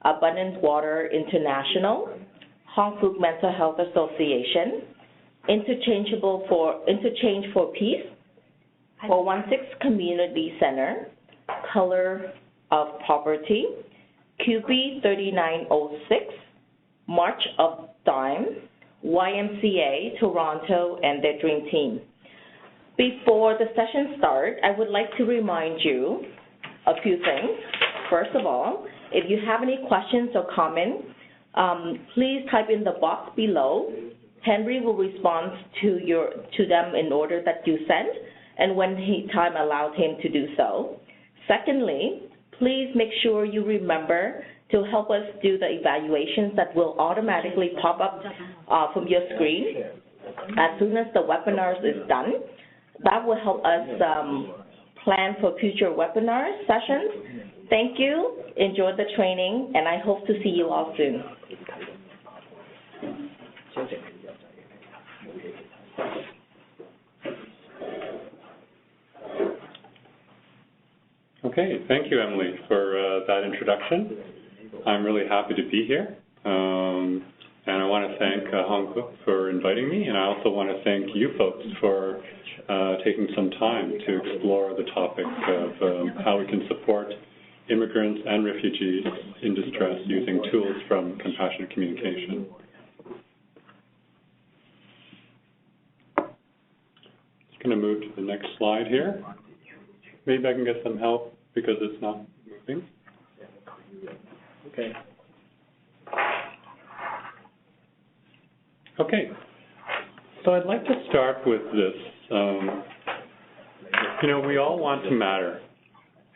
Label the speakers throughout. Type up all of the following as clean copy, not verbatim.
Speaker 1: Abundant Water International, Hong Kong Mental Health Association, Interchange for Peace, 416 Community Center, Color of Poverty, QB 3906, March of Dime, YMCA Toronto, and their Dream Team. Before the session starts, I would like to remind you a few things. First of all, if you have any questions or comments, please type in the box below. Henry will respond to them in order that you send, and when time allows him to do so. Secondly, please make sure you remember to help us do the evaluations that will automatically pop up from your screen as soon as the webinar is done. That will help us plan for future webinar sessions. Thank you, enjoy the training, and I hope to see you all soon.
Speaker 2: Okay, thank you, Emily, for that introduction. I'm really happy to be here, and I want to thank Hong Kong for inviting me, and I also want to thank you folks for taking some time to explore the topic of how we can support immigrants and refugees in distress using tools from compassionate communication. Just going to move to the next slide here. Maybe I can get some help because it's not moving. Okay. Okay. So I'd like to start with this. We all want to matter.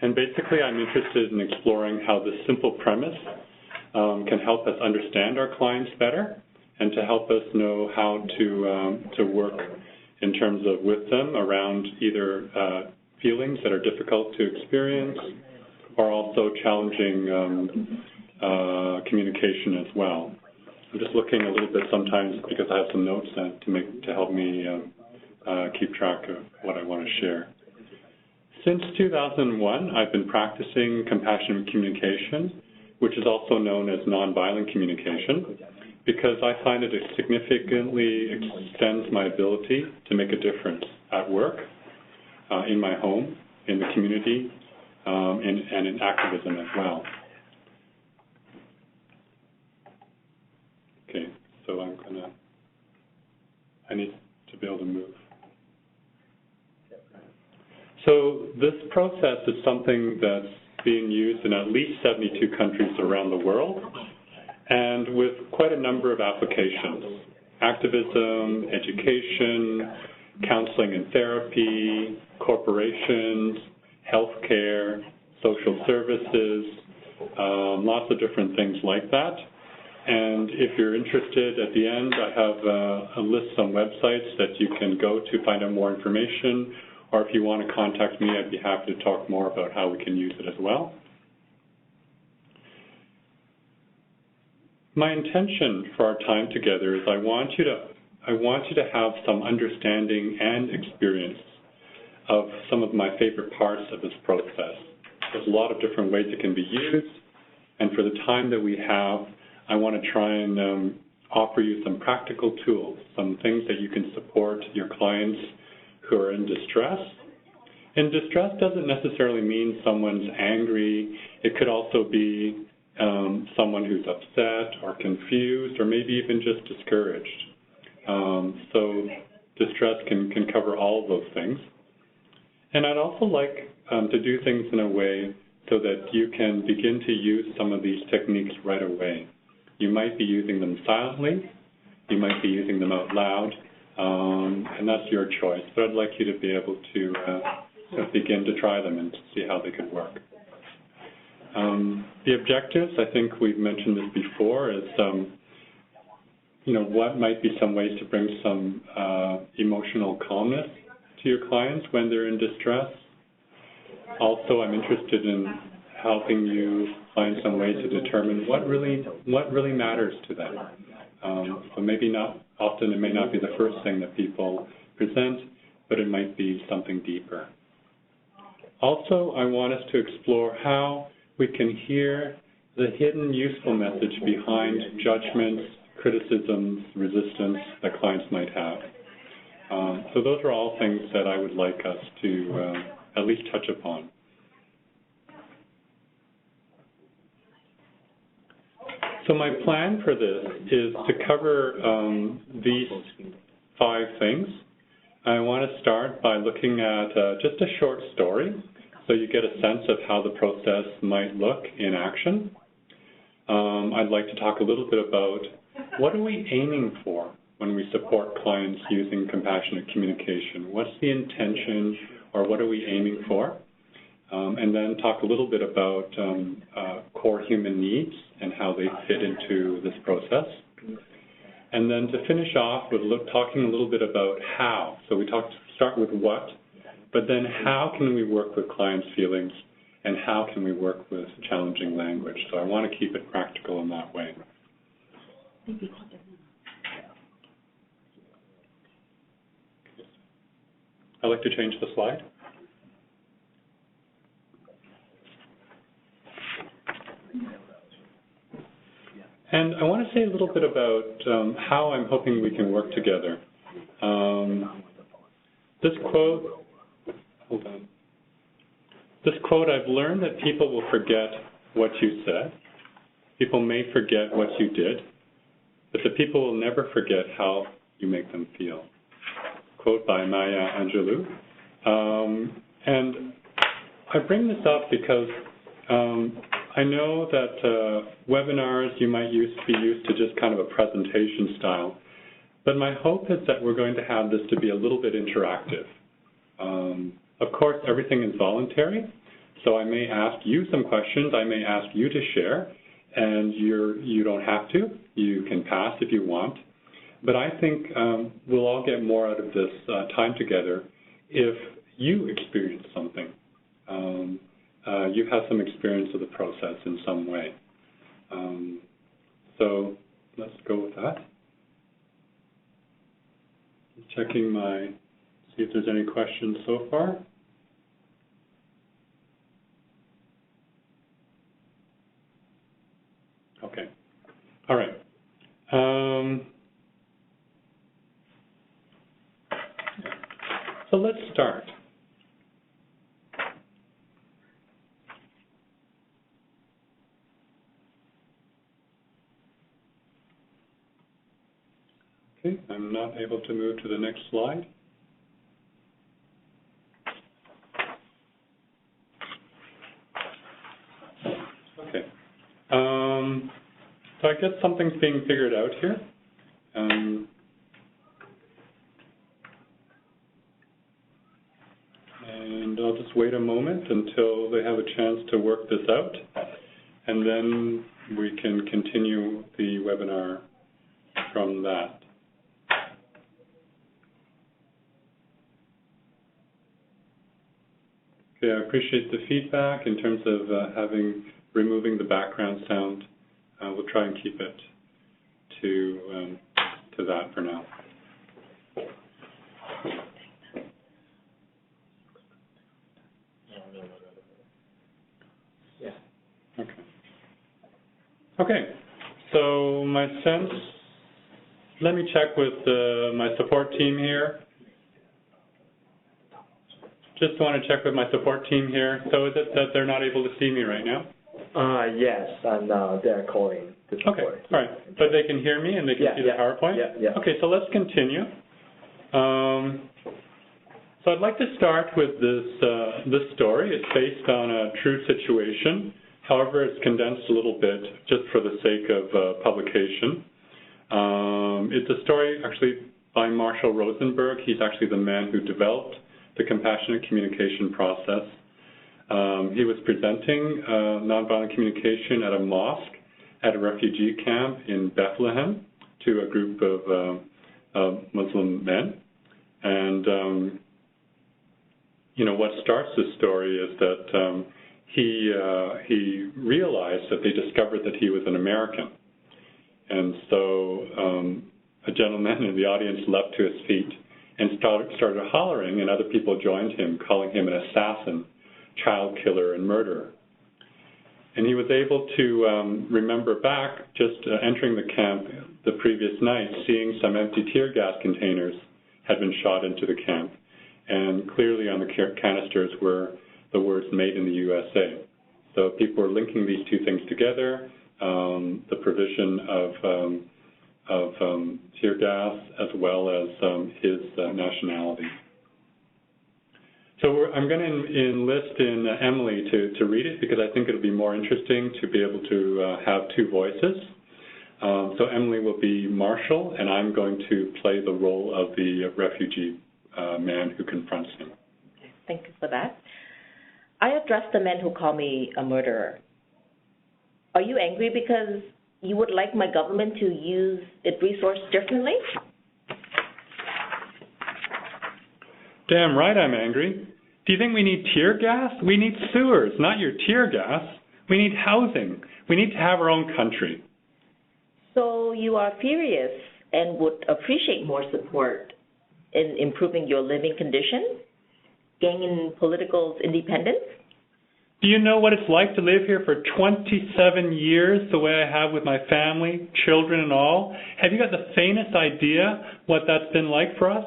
Speaker 2: And basically, I'm interested in exploring how this simple premise can help us understand our clients better and to help us know how to work in terms of with them around either feelings that are difficult to experience or also challenging communication as well. I'm just looking a little bit sometimes because I have some notes to help me keep track of what I want to share. Since 2001, I've been practicing compassionate communication, which is also known as nonviolent communication, because I find it significantly extends my ability to make a difference at work, in my home, in the community, and in activism as well. Okay, so I need to be able to move. So this process is something that's being used in at least 72 countries around the world, and with quite a number of applications: activism, education, counseling and therapy, corporations, healthcare, social services, lots of different things like that. And if you're interested, at the end, I have a list of some websites that you can go to find out more information, or if you want to contact me, I'd be happy to talk more about how we can use it as well. My intention for our time together is I want you to have some understanding and experience of some of my favorite parts of this process. There's a lot of different ways it can be used, and for the time that we have, I want to try and offer you some practical tools, some things that you can support your clients who are in distress. And distress doesn't necessarily mean someone's angry. It could also be someone who's upset or confused or maybe even just discouraged. So distress can cover all of those things. And I'd also like to do things in a way so that you can begin to use some of these techniques right away. You might be using them silently, you might be using them out loud, and that's your choice. But I'd like you to be able to begin to try them and see how they could work. The objectives, I think we've mentioned this before, is what might be some ways to bring some emotional calmness to your clients when they're in distress. Also, I'm interested in helping you find some way to determine what really matters to them. So maybe not often, it may not be the first thing that people present, but it might be something deeper. Also, I want us to explore how we can hear the hidden useful message behind judgments, criticisms, resistance that clients might have. So those are all things that I would like us to at least touch upon. So my plan for this is to cover these 5 things. I want to start by looking at just a short story so you get a sense of how the process might look in action. I'd like to talk a little bit about what are we aiming for when we support clients using compassionate communication. What's the intention, or what are we aiming for? And then talk a little bit about core human needs and how they fit into this process. And then to finish off with talking a little bit about how. So we start with what, but then how can we work with clients' feelings, and how can we work with challenging language. So I want to keep it practical in that way. I'd like to change the slide. And I want to say a little bit about how I'm hoping we can work together. This quote, hold on. This quote, I've learned that people will forget what you said. People may forget what you did, but the people will never forget how you make them feel. Quote by Maya Angelou. And I bring this up because I know that webinars you might be used to just kind of a presentation style, but my hope is that we're going to have this to be a little bit interactive. Of course, everything is voluntary, so I may ask you some questions, I may ask you to share, and you don't have to. You can pass if you want. But I think we'll all get more out of this time together if you experience something. You have some experience of the process in some way. So let's go with that. Checking see if there's any questions so far. Okay. All right. So let's start. Okay, I'm not able to move to the next slide. Okay. So I guess something's being figured out here. And I'll just wait a moment until they have a chance to work this out, and then we can continue the webinar from that. Okay, I appreciate the feedback in terms of removing the background sound. We'll try and keep it to that for now.
Speaker 3: Yeah.
Speaker 2: Okay. Okay. So my sense. Let me check with my support team here. Just want to check with my support team here. So is it that they're not able to see me right now?
Speaker 3: Yes, and they're calling to support.
Speaker 2: Okay, all right. But they can hear me and they can see the PowerPoint?
Speaker 3: Yeah.
Speaker 2: Okay, so let's continue. So I'd like to start with this story. It's based on a true situation. However, it's condensed a little bit just for the sake of publication. It's a story actually by Marshall Rosenberg. He's actually the man who developed the compassionate communication process. He was presenting nonviolent communication at a mosque at a refugee camp in Bethlehem to a group of Muslim men. And what starts this story is that he realized that they discovered that he was an American. And so a gentleman in the audience leapt to his feet and started hollering, and other people joined him, calling him an assassin, child killer, and murderer. And he was able to remember back, just entering the camp the previous night, seeing some empty tear gas containers had been shot into the camp. And clearly on the canisters were the words "Made in the USA." So people were linking these two things together, the provision of tear gas as well as his nationality. So I'm going to enlist in Emily to read it, because I think it'll be more interesting to be able to have two voices. So Emily will be Marshall, and I'm going to play the role of the refugee man who confronts him.
Speaker 1: Thank you for that. I address the men who call me a murderer. Are you angry because you would like my government to use its resource differently?
Speaker 2: Damn right I'm angry. Do you think we need tear gas? We need sewers, not your tear gas. We need housing. We need to have our own country.
Speaker 1: So you are furious and would appreciate more support in improving your living condition, gaining political independence?
Speaker 2: Do you know what it's like to live here for 27 years the way I have with my family, children and all? Have you got the faintest idea what that's been like for us?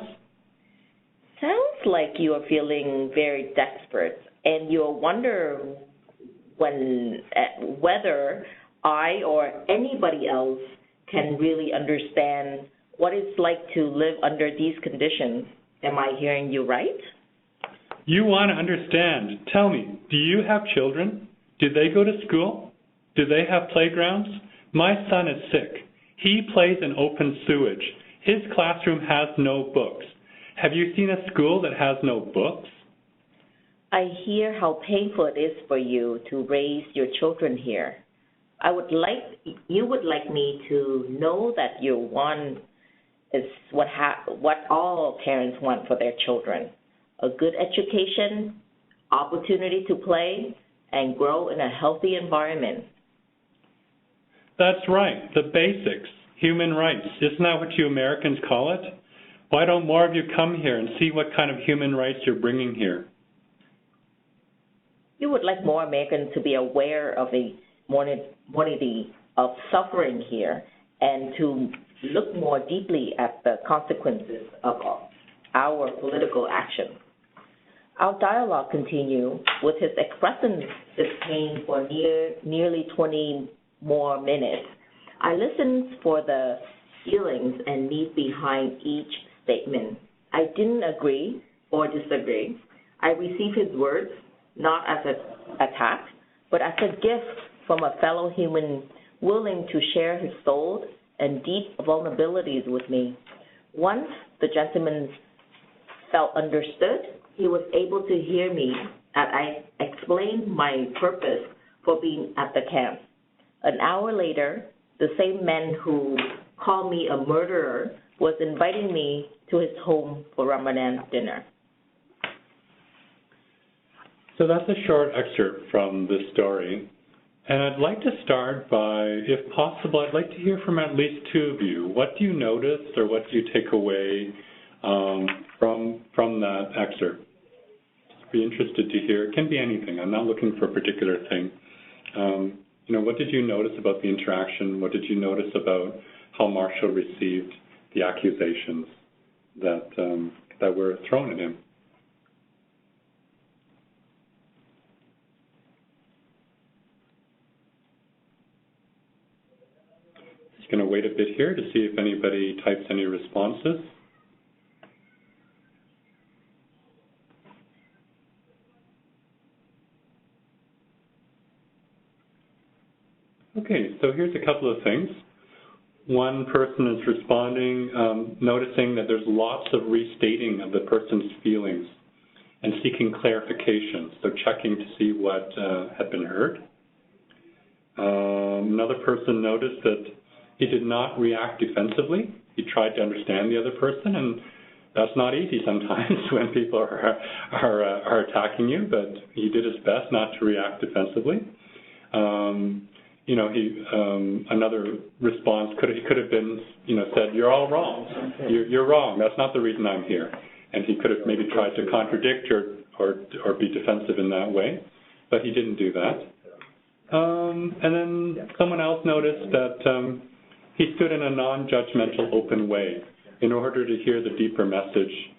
Speaker 1: Sounds like you are feeling very desperate, and you wonder whether I or anybody else can really understand what it's like to live under these conditions. Am I hearing you right?
Speaker 2: You want to understand. Tell me, do you have children? Do they go to school? Do they have playgrounds? My son is sick. He plays in open sewage. His classroom has no books. Have you seen a school that has no books?
Speaker 1: I hear how painful it is for you to raise your children here. You would like me to know that your one is what all parents want for their children: a good education, opportunity to play, and grow in a healthy environment.
Speaker 2: That's right, the basics, human rights. Isn't that what you Americans call it? Why don't more of you come here and see what kind of human rights you're bringing here?
Speaker 1: You would like more Americans to be aware of the morbidity of suffering here and to look more deeply at the consequences of our political action. Our dialogue continued with his expressing his pain for nearly 20 more minutes. I listened for the feelings and needs behind each statement. I didn't agree or disagree. I received his words not as an attack, but as a gift from a fellow human willing to share his soul and deep vulnerabilities with me. Once the gentleman felt understood, he was able to hear me as I explained my purpose for being at the camp. An hour later, the same man who called me a murderer was inviting me to his home for Ramadan dinner.
Speaker 2: So that's a short excerpt from this story. And I'd like to start by, if possible, I'd like to hear from at least two of you. What do you notice or what do you take away from that excerpt? Just be interested to hear. It can be anything. I'm not looking for a particular thing. What did you notice about the interaction? What did you notice about how Marshall received the accusations that were thrown at him? Just going to wait a bit here to see if anybody types any responses. Okay, so here's a couple of things. One person is responding, noticing that there's lots of restating of the person's feelings and seeking clarification, so checking to see what had been heard. Another person noticed that he did not react defensively. He tried to understand the other person, and that's not easy sometimes when people are attacking you, but he did his best not to react defensively. Another response could have been, said, "You're all wrong. You're wrong. That's not the reason I'm here." And he could have maybe tried to contradict or be defensive in that way, but he didn't do that. And then someone else noticed that he stood in a non-judgmental, open way in order to hear the deeper message,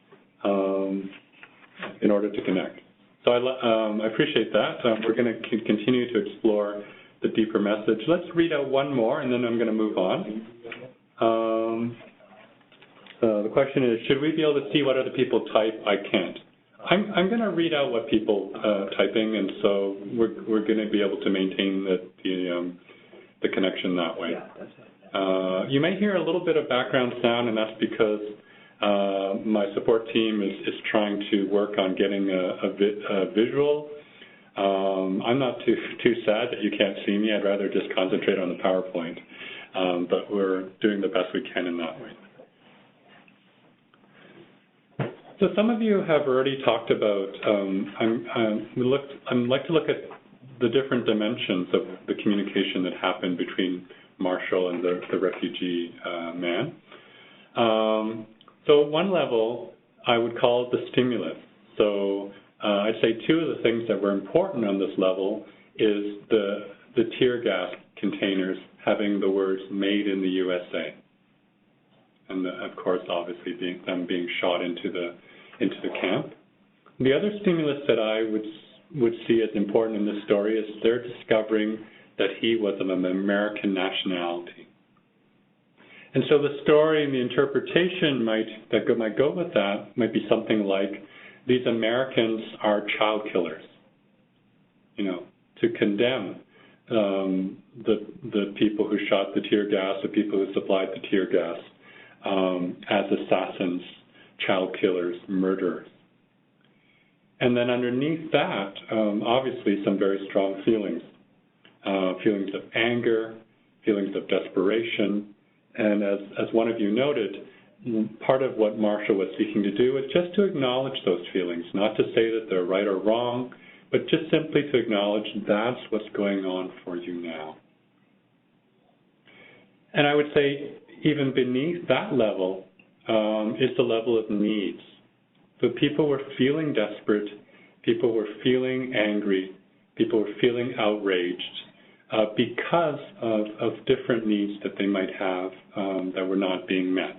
Speaker 2: in order to connect. So I appreciate that. We're going to continue to explore the deeper message. Let's read out one more, and then I'm going to move on. So the question is, should we be able to see what other people type? I can't. I'm going to read out what people typing, and so we're going to be able to maintain the connection that way. You may hear a little bit of background sound, and that's because my support team is trying to work on getting a visual. I'm not too sad that you can't see me. I'd rather just concentrate on the PowerPoint, but we're doing the best we can in that way. So some of you have already talked about, I'd like to look at the different dimensions of the communication that happened between Marshall and the refugee man. So at one level, I would call it the stimulus. So I'd say two of the things that were important on this level is the tear gas containers having the words "Made in the USA," and of course, obviously, them being shot into the camp. The other stimulus that I would see as important in this story is they're discovering that he was of an American nationality. And so the story and the interpretation that might go with that might be something like, these Americans are child killers, to condemn the people who shot the tear gas, the people who supplied the tear gas, as assassins, child killers, murderers. And then underneath that, obviously some very strong feelings. Feelings of anger, feelings of desperation, and as one of you noted, part of what Marshall was seeking to do is just to acknowledge those feelings, not to say that they're right or wrong, but just simply to acknowledge that's what's going on for you now. And I would say even beneath that level is the level of needs. So people were feeling desperate, people were feeling angry, people were feeling outraged, because of different needs that they might have that were not being met.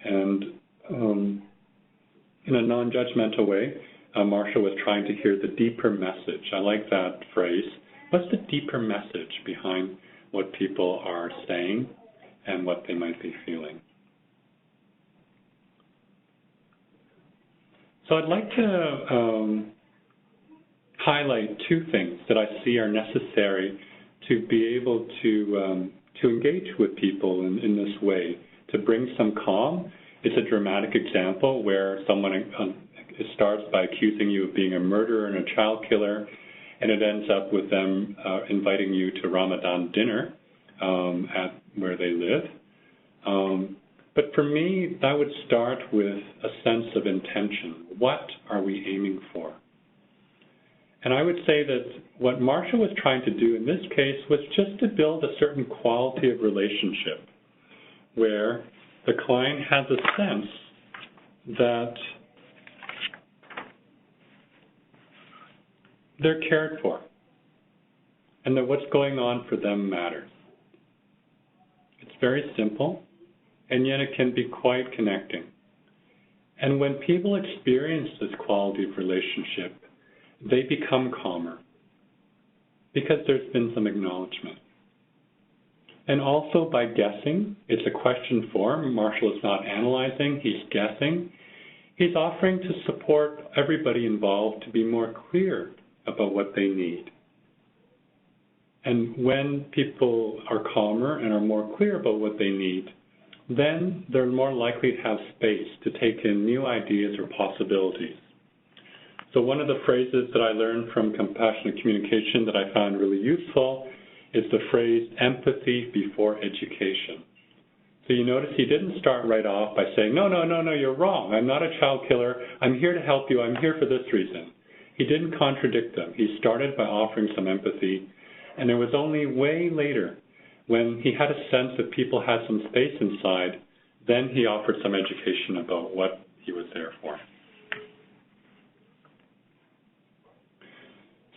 Speaker 2: And in a non-judgmental way, Marshall was trying to hear the deeper message. I like that phrase. What's the deeper message behind what people are saying and what they might be feeling? So I'd like to highlight two things that I see are necessary to be able to engage with people in this way, to bring some calm. It's a dramatic example where someone starts by accusing you of being a murderer and a child killer, and it ends up with them inviting you to Ramadan dinner at where they live. But for me, that would start with a sense of intention. What are we aiming for? And I would say that what Marshall was trying to do in this case was just to build a certain quality of relationship where the client has a sense that they're cared for and that what's going on for them matters. It's very simple, and yet it can be quite connecting. And when people experience this quality of relationship, they become calmer because there's been some acknowledgement. And also by guessing, it's a question form. Marshall is not analyzing, he's guessing. He's offering to support everybody involved to be more clear about what they need. And when people are calmer and are more clear about what they need, then they're more likely to have space to take in new ideas or possibilities. So one of the phrases that I learned from compassionate communication that I found really useful is the phrase empathy before education. So you notice he didn't start right off by saying, no, you're wrong. I'm not a child killer. I'm here to help you. I'm here for this reason. He didn't contradict them. He started by offering some empathy. And it was only way later when he had a sense that people had some space inside, then he offered some education about what he was there for.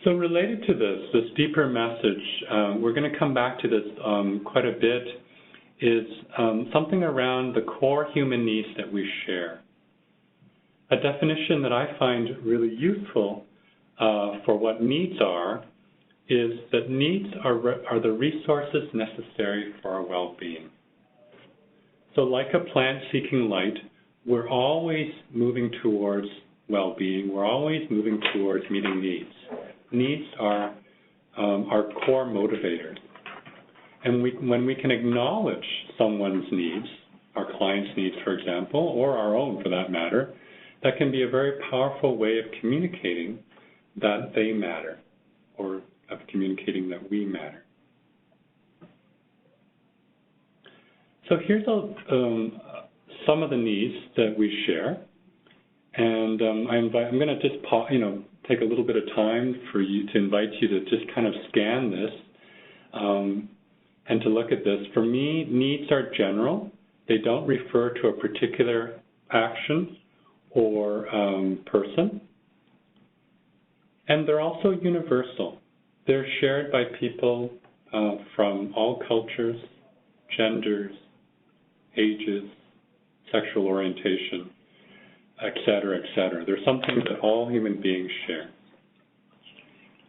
Speaker 2: So related to this deeper message, we're going to come back to this quite a bit, is something around the core human needs that we share. A definition that I find really useful for what needs are is that needs are the resources necessary for our well-being. So like a plant seeking light, we're always moving towards well-being. We're always moving towards meeting needs. Needs are our core motivators. And when we can acknowledge someone's needs, our client's needs, for example, or our own for that matter, that can be a very powerful way of communicating that they matter, or of communicating that we matter. So here's some of the needs that we share, and I'm going to just take a little bit of time for you to invite you to just kind of scan this and to look at this. For me, needs are general. They don't refer to a particular action or person, and they're also universal. They're shared by people from all cultures, genders, ages, sexual orientation, et cetera, et cetera. They're something that all human beings share.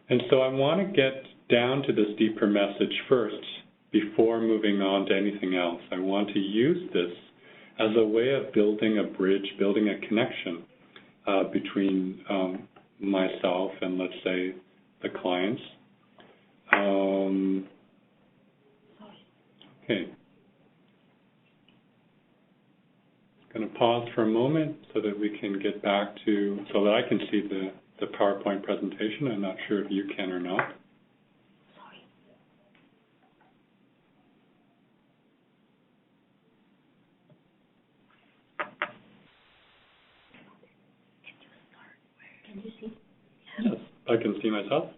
Speaker 2: And so I want to get down to this deeper message first before moving on to anything else. I want to use this as a way of building a bridge, building a connection between myself and, let's say, the clients. Okay. Going to pause for a moment so that we can get back to, so that I can see the PowerPoint presentation. I'm not sure if you can or not.
Speaker 4: Can you see?
Speaker 2: Yes, I can see myself.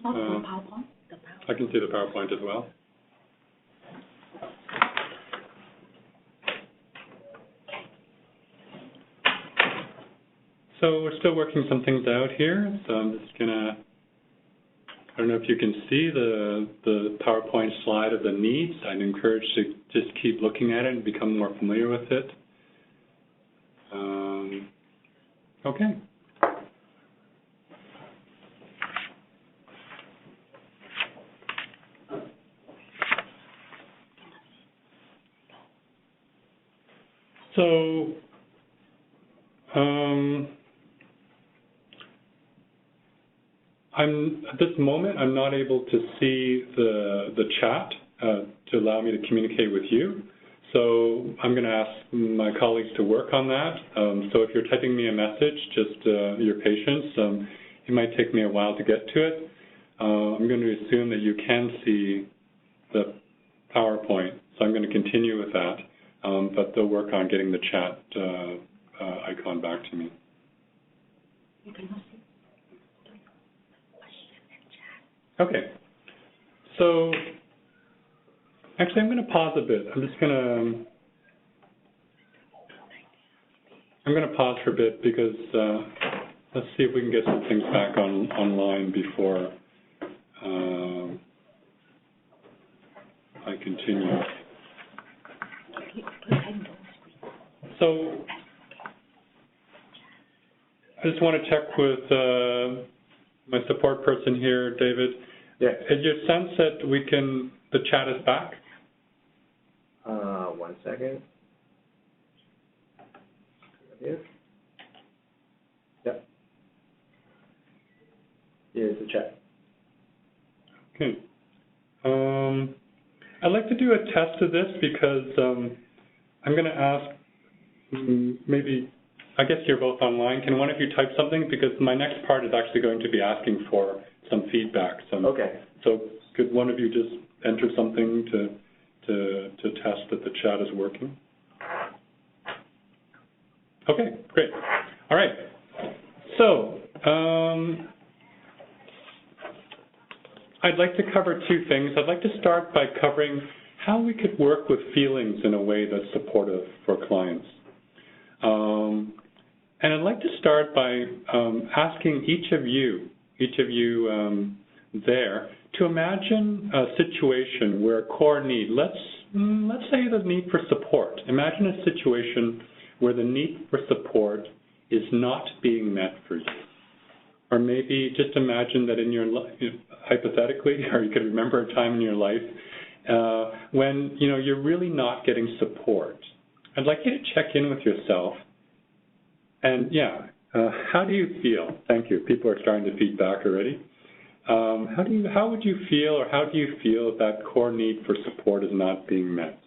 Speaker 4: Not the PowerPoint? The PowerPoint.
Speaker 2: I can see the PowerPoint as well. So we're still working some things out here, so I'm just going to, I don't know if you can see the PowerPoint slide of the needs. I'd encourage to just keep looking at it and become more familiar with it. Okay. So, at this moment, I'm not able to see the chat to allow me to communicate with you. So I'm going to ask my colleagues to work on that. So if you're typing me a message, just your patience. It might take me a while to get to it. I'm going to assume that you can see the PowerPoint, so I'm going to continue with that. But they'll work on getting the chat icon back to me.
Speaker 4: You cannot see.
Speaker 2: Okay. So actually, I'm going to pause a bit. I'm going to pause for a bit because let's see if we can get some things back online before I continue. So I just want to check with my support person here, David.
Speaker 3: Yeah.
Speaker 2: Is your sense that the chat is back?
Speaker 3: 1 second. Here. Yep. Here's the chat.
Speaker 2: Okay. I'd like to do a test of this because I'm going to ask maybe, I guess you're both online. Can one of you type something? Because my next part is actually going to be asking for some feedback.
Speaker 3: Okay.
Speaker 2: So could one of you just enter something to test that the chat is working? Okay, great. All right. So I'd like to cover two things. I'd like to start by covering how we could work with feelings in a way that's supportive for clients. And I'd like to start by asking each of you there, to imagine a situation where a core need, let's say the need for support. Imagine a situation where the need for support is not being met for you. Or maybe just imagine that in your life, hypothetically, or you could remember a time in your life when you're really not getting support. I'd like you to check in with yourself. And how do you feel? Thank you. People are starting to feed back already. How would you feel, or how do you feel that core need for support is not being met?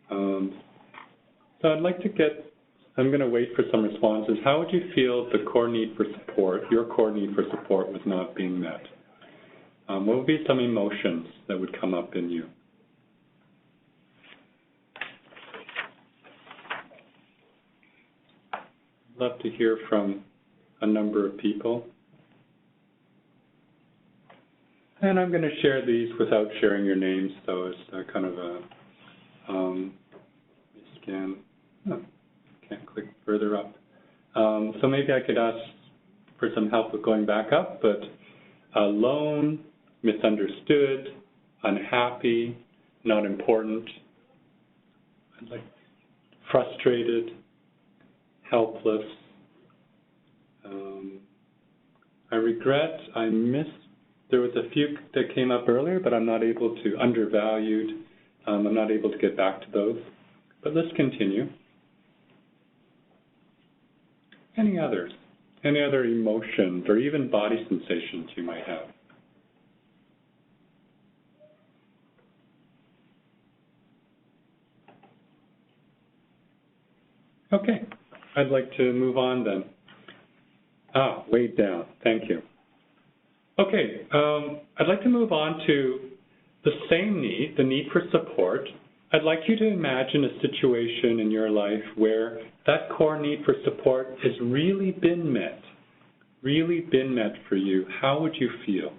Speaker 2: So I'd like to I'm going to wait for some responses. How would you feel the core need for support, your core need for support, was not being met? What would be some emotions that would come up in you? I'd love to hear from a number of people. And I'm going to share these without sharing your names, so it's kind of a scan. Oh, can't click further up. So maybe I could ask for some help with going back up, but alone, misunderstood, unhappy, not important, I'd like frustrated, helpless. I regret, I missed, there was a few that came up earlier, but I'm not able to, undervalued, I'm not able to get back to those. But let's continue. Any others? Any other emotions or even body sensations you might have? Okay, I'd like to move on then. Weighed down, thank you. Okay, I'd like to move on to the same need, the need for support. I'd like you to imagine a situation in your life where that core need for support has really been met for you. How would you feel?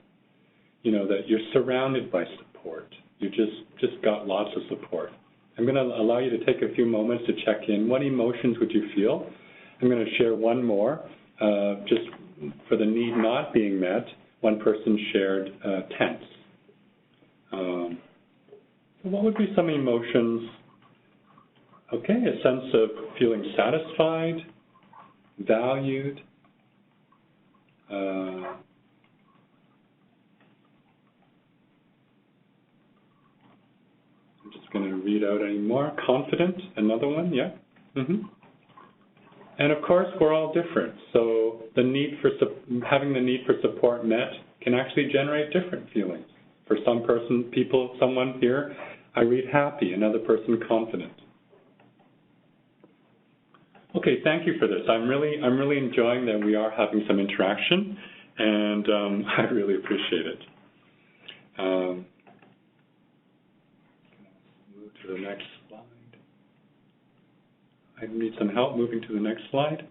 Speaker 2: That you're surrounded by support. You just got lots of support. I'm going to allow you to take a few moments to check in. What emotions would you feel? I'm going to share one more, just for the need not being met. One person shared tense. So what would be some emotions? Okay, a sense of feeling satisfied, valued. I'm just going to read out any more. Confident, another one, yeah. And of course, we're all different. So the need for having the need for support met can actually generate different feelings. For some person, someone here, I read happy. Another person, confident. Okay, thank you for this. I'm really enjoying that we are having some interaction, and I really appreciate it. Move to the next slide. I need some help moving to the next slide.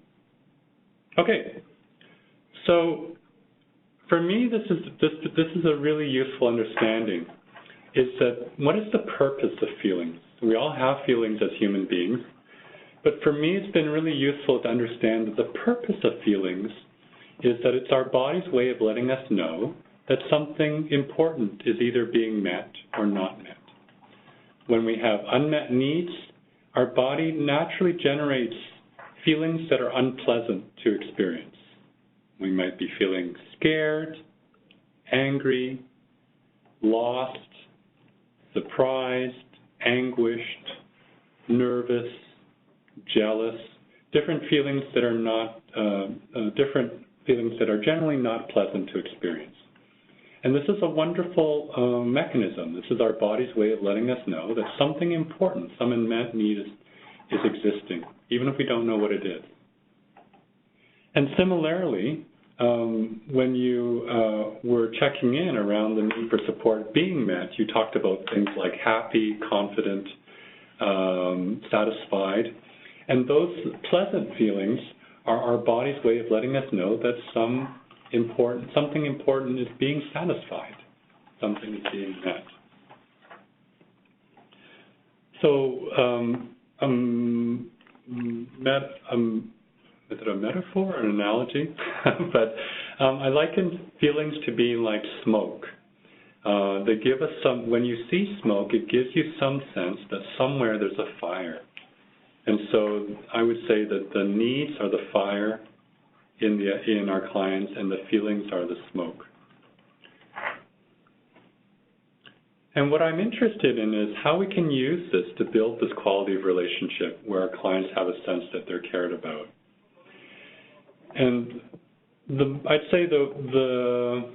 Speaker 2: Okay, so for me, this is a really useful understanding. Is that what is the purpose of feelings? We all have feelings as human beings, but for me, it's been really useful to understand that the purpose of feelings is that it's our body's way of letting us know that something important is either being met or not met. When we have unmet needs, our body naturally generates feelings that are unpleasant to experience. We might be feeling scared, angry, lost, surprised, anguished, nervous, jealous, different feelings that are not, generally not pleasant to experience. And this is a wonderful mechanism. This is our body's way of letting us know that something important, some unmet need is existing, even if we don't know what it is. And similarly, when you were checking in around the need for support being met, you talked about things like happy, confident, satisfied. And those pleasant feelings are our body's way of letting us know that something important is being satisfied, something is being met. So, is it a metaphor or an analogy? But I liken feelings to being like smoke. They give us some, when you see smoke, it gives you some sense that somewhere there's a fire. And so I would say that the needs are the fire in our clients, and the feelings are the smoke. And what I'm interested in is how we can use this to build this quality of relationship where our clients have a sense that they're cared about. And I'd say the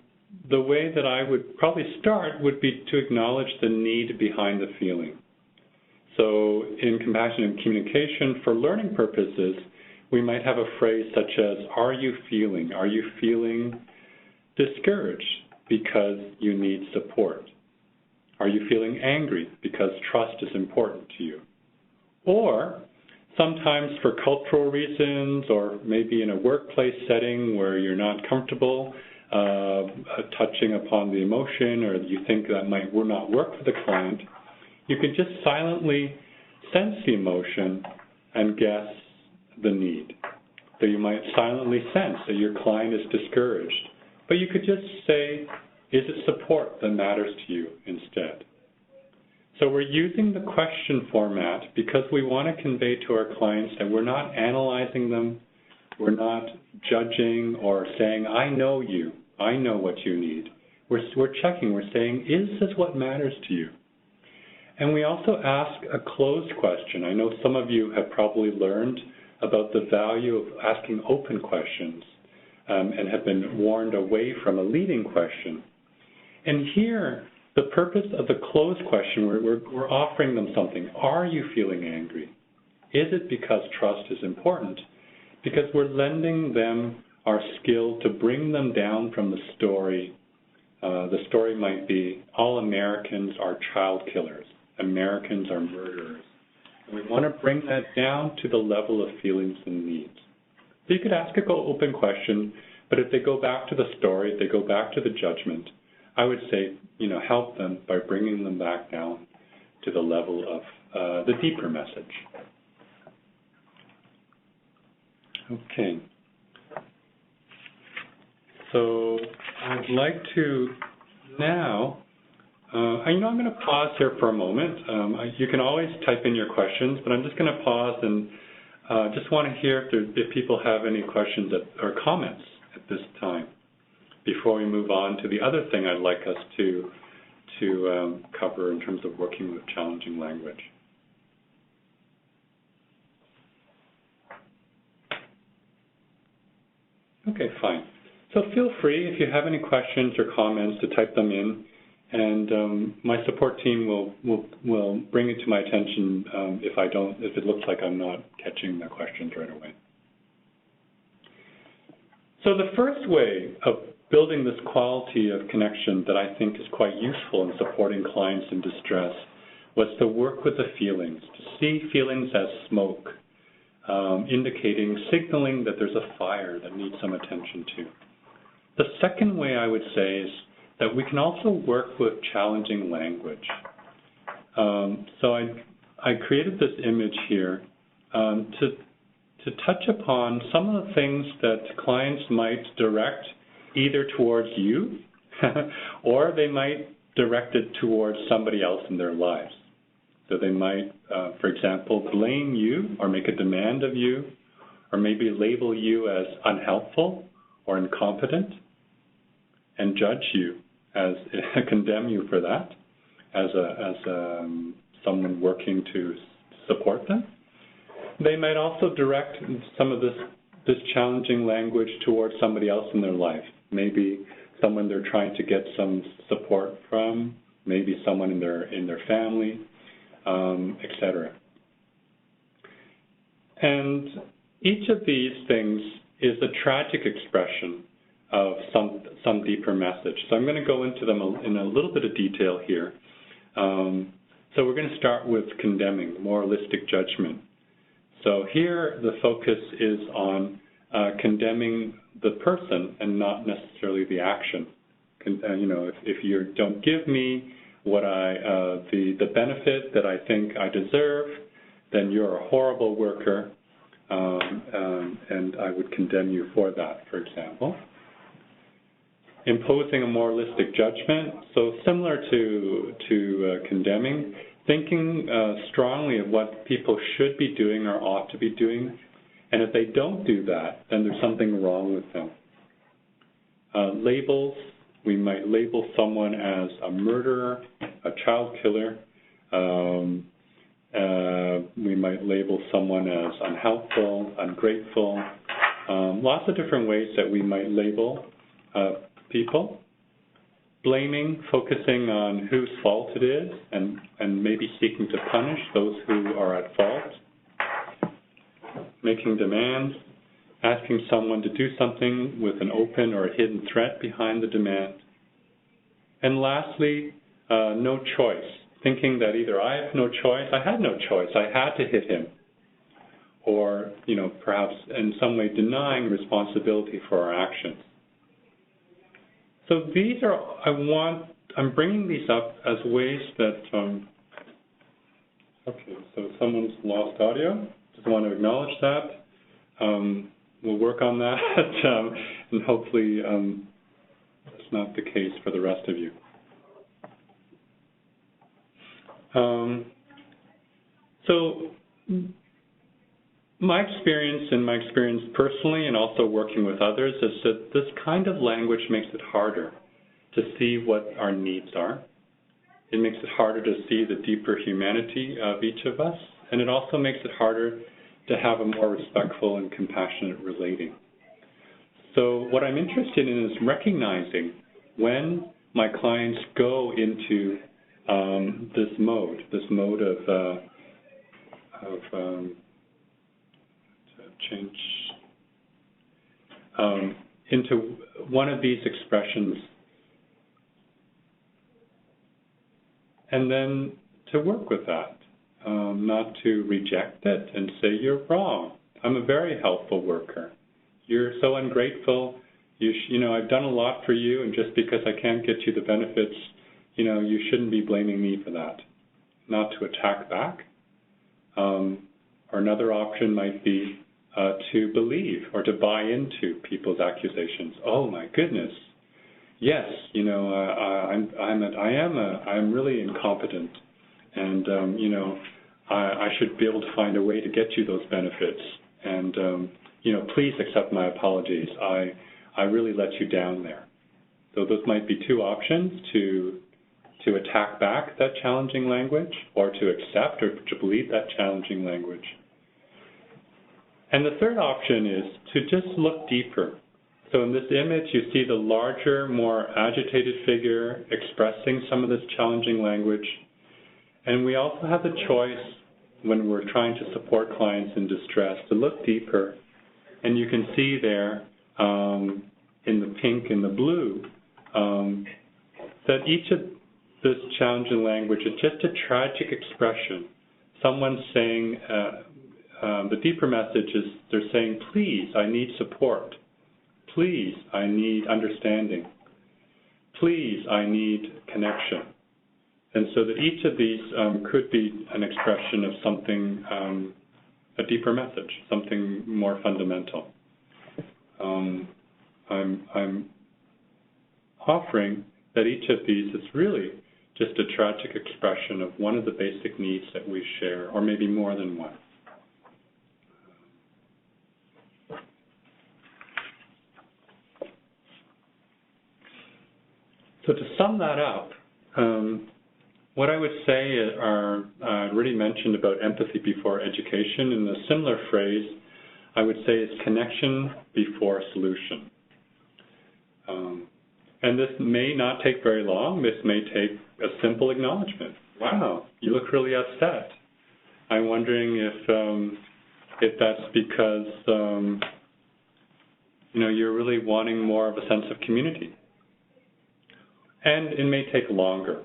Speaker 2: way that I would probably start would be to acknowledge the need behind the feeling. So in compassionate communication, for learning purposes, we might have a phrase such as, are you feeling discouraged because you need support? Are you feeling angry because trust is important to you? Or sometimes for cultural reasons, or maybe in a workplace setting where you're not comfortable touching upon the emotion, or you think that will not work for the client, you could just silently sense the emotion and guess the need. So you might silently sense that your client is discouraged, but you could just say, is it support that matters to you instead? So we're using the question format because we want to convey to our clients that we're not analyzing them, we're not judging or saying, I know you, I know what you need. We're checking, we're saying, is this what matters to you? And we also ask a closed question. I know some of you have probably learned about the value of asking open questions and have been warned away from a leading question. And here, the purpose of the closed question, we're offering them something. Are you feeling angry? Is it because trust is important? Because we're lending them our skill to bring them down from the story. The story might be, all Americans are child killers. Americans are murderers. And we want to bring that down to the level of feelings and needs. So you could ask an open question, but if they go back to the story, if they go back to the judgment, I would say, help them by bringing them back down to the level of the deeper message. Okay. So I'd like to now, I'm going to pause here for a moment. You can always type in your questions, but I'm just going to pause and just want to hear if people have any questions or comments at this time before we move on to the other thing I'd like us to cover in terms of working with challenging language. Okay, fine. So feel free, if you have any questions or comments, to type them in, and my support team will bring it to my attention if it looks like I'm not catching the questions right away. So the first way of building this quality of connection that I think is quite useful in supporting clients in distress was to work with the feelings, to see feelings as smoke, signaling that there's a fire that needs some attention to. The second way I would say is that we can also work with challenging language. So I created this image here to touch upon some of the things that clients might direct either towards you or they might direct it towards somebody else in their lives. So they might, for example, blame you or make a demand of you, or maybe label you as unhelpful or incompetent and judge you, as condemn you for that, as someone working to support them. They might also direct some of this challenging language towards somebody else in their life, maybe someone they're trying to get some support from, maybe someone in their family, etc. And each of these things is a tragic expression of some deeper message. So I'm going to go into them in a little bit of detail here. So we're going to start with condemning, moralistic judgment. So here the focus is on condemning the person and not necessarily the action. If you don't give me what the benefit that I think I deserve, then you're a horrible worker. and I would condemn you for that, for example. Imposing a moralistic judgment, so similar to condemning, thinking strongly of what people should be doing or ought to be doing, and if they don't do that, then there's something wrong with them. Labels, we might label someone as a murderer, a child killer. We might label someone as unhelpful, ungrateful. Lots of different ways that we might label people. Blaming, focusing on whose fault it is, and maybe seeking to punish those who are at fault. Making demands, asking someone to do something with an open or a hidden threat behind the demand. And lastly, no choice, thinking that either I have no choice, I had no choice, I had to hit him, or, perhaps in some way denying responsibility for our actions. So these are, I'm bringing these up as ways that, okay, so someone's lost audio, just want to acknowledge that. We'll work on that, and hopefully that's not the case for the rest of you. So my experience personally and also working with others is that this kind of language makes it harder to see what our needs are. It makes it harder to see the deeper humanity of each of us, and it also makes it harder to have a more respectful and compassionate relating. So what I'm interested in is recognizing when my clients go into this mode of change into one of these expressions, and then to work with that, not to reject it and say, you're wrong, I'm a very helpful worker, you're so ungrateful, I've done a lot for you, and just because I can't get you the benefits, you shouldn't be blaming me for that. Not to attack back. Or another option might be to believe or to buy into people's accusations. Oh my goodness, yes, I'm really incompetent, and I should be able to find a way to get you those benefits. And please accept my apologies. I really let you down there. So those might be two options: to attack back that challenging language, or to accept or to believe that challenging language. And the third option is to just look deeper. So in this image, you see the larger, more agitated figure expressing some of this challenging language. And we also have the choice, when we're trying to support clients in distress, to look deeper. And you can see there, in the pink and the blue, that each of this challenging language is just a tragic expression. Someone's saying, the deeper message is they're saying, please, I need support. Please, I need understanding. Please, I need connection. And so that each of these could be an expression of something, a deeper message, something more fundamental. I'm offering that each of these is really just a tragic expression of one of the basic needs that we share, or maybe more than one. So to sum that up, what I would say are, I already mentioned about empathy before education. In a similar phrase, I would say is connection before solution. And this may not take very long. This may take a simple acknowledgement. Wow, you look really upset. I'm wondering if that's because you're really wanting more of a sense of community. And it may take longer.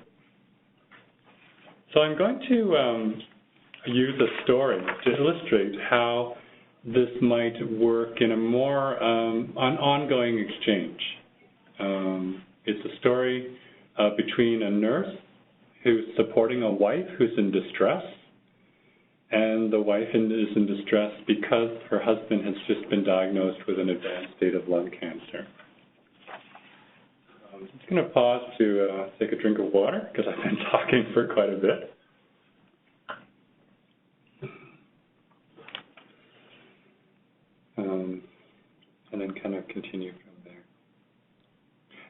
Speaker 2: So I'm going to use a story to illustrate how this might work in a more an ongoing exchange. It's a story between a nurse who's supporting a wife who's in distress, and the wife is in distress because her husband has just been diagnosed with an advanced state of lung cancer. I'm just going to pause to take a drink of water because I've been talking for quite a bit. And then kind of continue from there.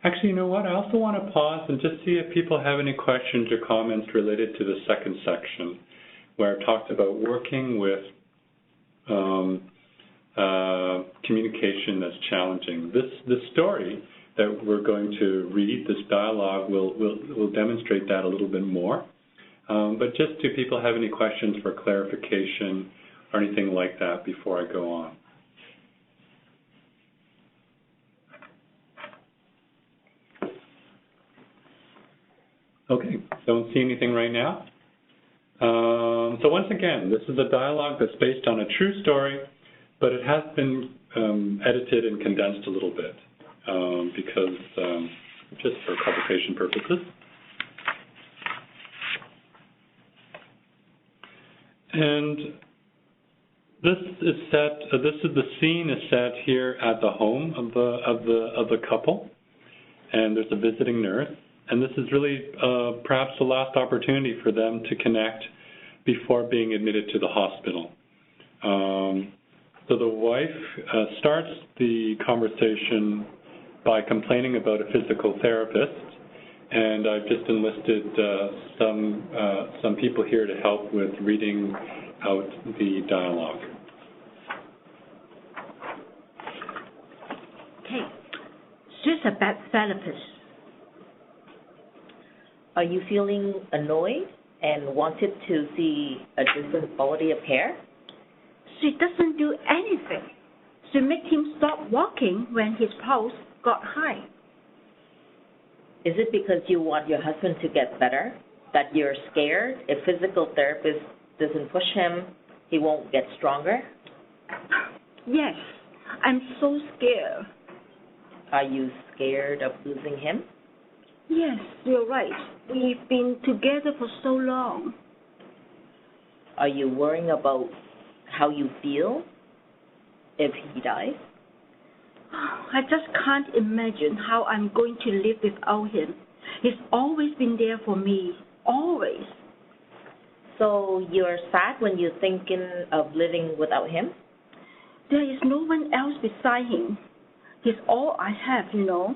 Speaker 2: Actually, you know what? I also want to pause and just see if people have any questions or comments related to the second section, where I've talked about working with communication that's challenging. This story that we're going to read, this dialogue, will demonstrate that a little bit more. But just do people have any questions for clarification or anything like that before I go on? Okay, don't see anything right now. So once again, this is a dialogue that's based on a true story, but it has been edited and condensed a little bit because just for publication purposes. And this is set. The scene is set here at the home of the couple, and there's a visiting nurse. And this is really perhaps the last opportunity for them to connect before being admitted to the hospital. So the wife starts the conversation by complaining about a physical therapist, and I've just enlisted some people here to help with reading out the dialogue.
Speaker 5: Okay, she's a bad therapist.
Speaker 1: Are you feeling annoyed and wanted to see a different quality of hair?
Speaker 5: She doesn't do anything. She made him stop walking when his pulse got high.
Speaker 1: Is it because you want your husband to get better, that you're scared if physical therapist doesn't push him, he won't get stronger?
Speaker 5: Yes, I'm so scared.
Speaker 1: Are you scared of losing him?
Speaker 5: Yes, you're right. We've been together for so long.
Speaker 1: Are you worrying about how you feel if he dies?
Speaker 5: I just can't imagine how I'm going to live without him. He's always been there for me, always.
Speaker 1: So you're sad when you're thinking of living without him?
Speaker 5: There is no one else beside him. He's all I have, you know.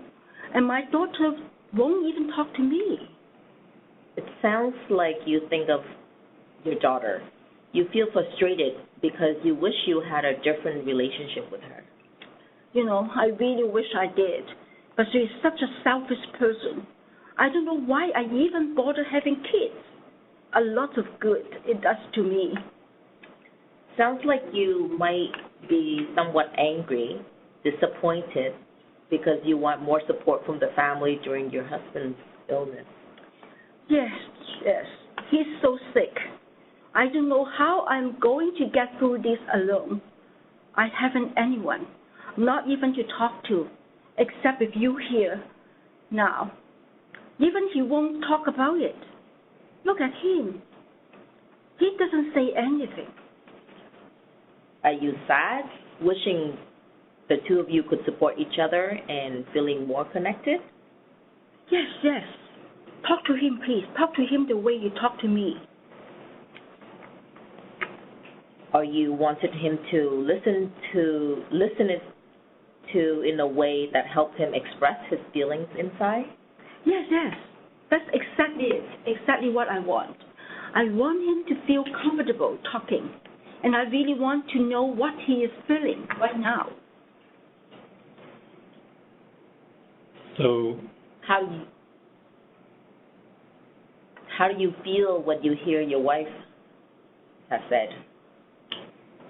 Speaker 5: And my daughter won't even talk to me.
Speaker 1: It sounds like you think of your daughter. You feel frustrated because you wish you had a different relationship with her.
Speaker 5: You know, I really wish I did. But she is such a selfish person. I don't know why I even bother having kids. A lot of good it does to me.
Speaker 1: Sounds like you might be somewhat angry, disappointed, because you want more support from the family during your husband's illness.
Speaker 5: Yes. He's so sick. I don't know how I'm going to get through this alone. I haven't anyone, not even to talk to, except with you here now. Even he won't talk about it. Look at him. He doesn't say anything.
Speaker 1: Are you sad, wishing the two of you could support each other and feeling more connected?
Speaker 5: Yes. Talk to him, please. Talk to him the way you talk to me.
Speaker 1: Or you wanted him to listen it to in a way that helped him express his feelings inside?
Speaker 5: Yes. That's exactly it. Exactly what I want. I want him to feel comfortable talking. And I really want to know what he is feeling right now.
Speaker 2: So
Speaker 1: How do you feel when you hear your wife have said?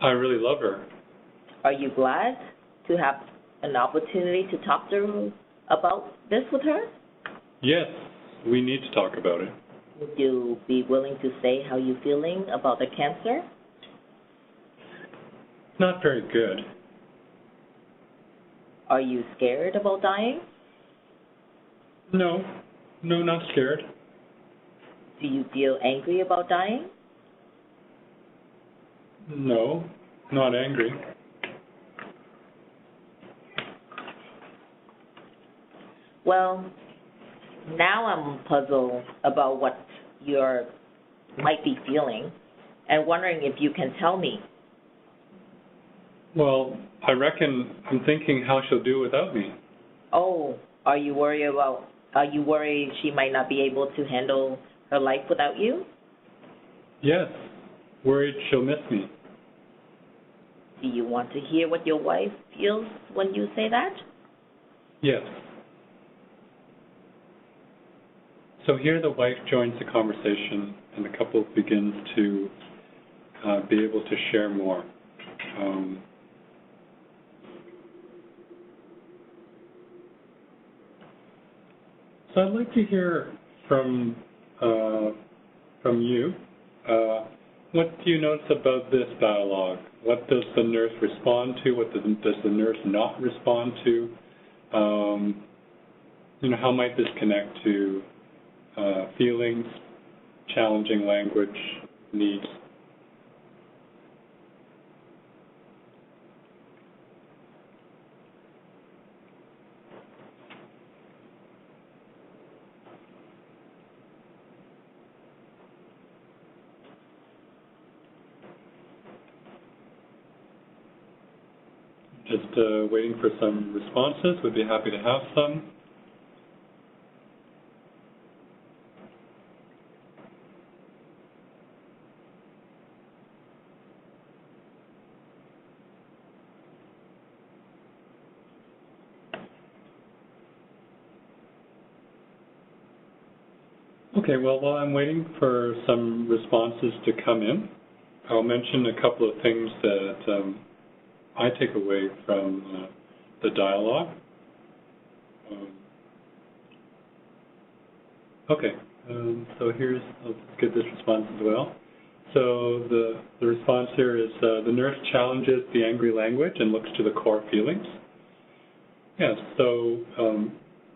Speaker 2: I really love her.
Speaker 1: Are you glad to have an opportunity to talk to her about this with her?
Speaker 2: Yes, we need to talk about it.
Speaker 1: Would you be willing to say how you're feeling about the cancer?
Speaker 2: Not very good.
Speaker 1: Are you scared about dying?
Speaker 2: No, not scared.
Speaker 1: Do you feel angry about dying?
Speaker 2: No, not angry.
Speaker 1: Well, now I'm puzzled about what you might be feeling and wondering if you can tell me.
Speaker 2: Well, I'm thinking how she'll do without me.
Speaker 1: Oh, are you worried she might not be able to handle her life without you?
Speaker 2: Yes, worried she'll miss me.
Speaker 1: Do you want to hear what your wife feels when you say that?
Speaker 2: Yes. So here the wife joins the conversation and the couple begins to be able to share more. So I'd like to hear from you. What do you notice about this dialogue? What does the nurse respond to? What does the nurse not respond to? How might this connect to feelings, challenging language, needs? Just waiting for some responses. Would be happy to have some. Okay, well, while I'm waiting for some responses to come in, I'll mention a couple of things that I take away from the dialogue. So let's get this response as well. So the response here is the nurse challenges the angry language and looks to the core feelings. Yeah, so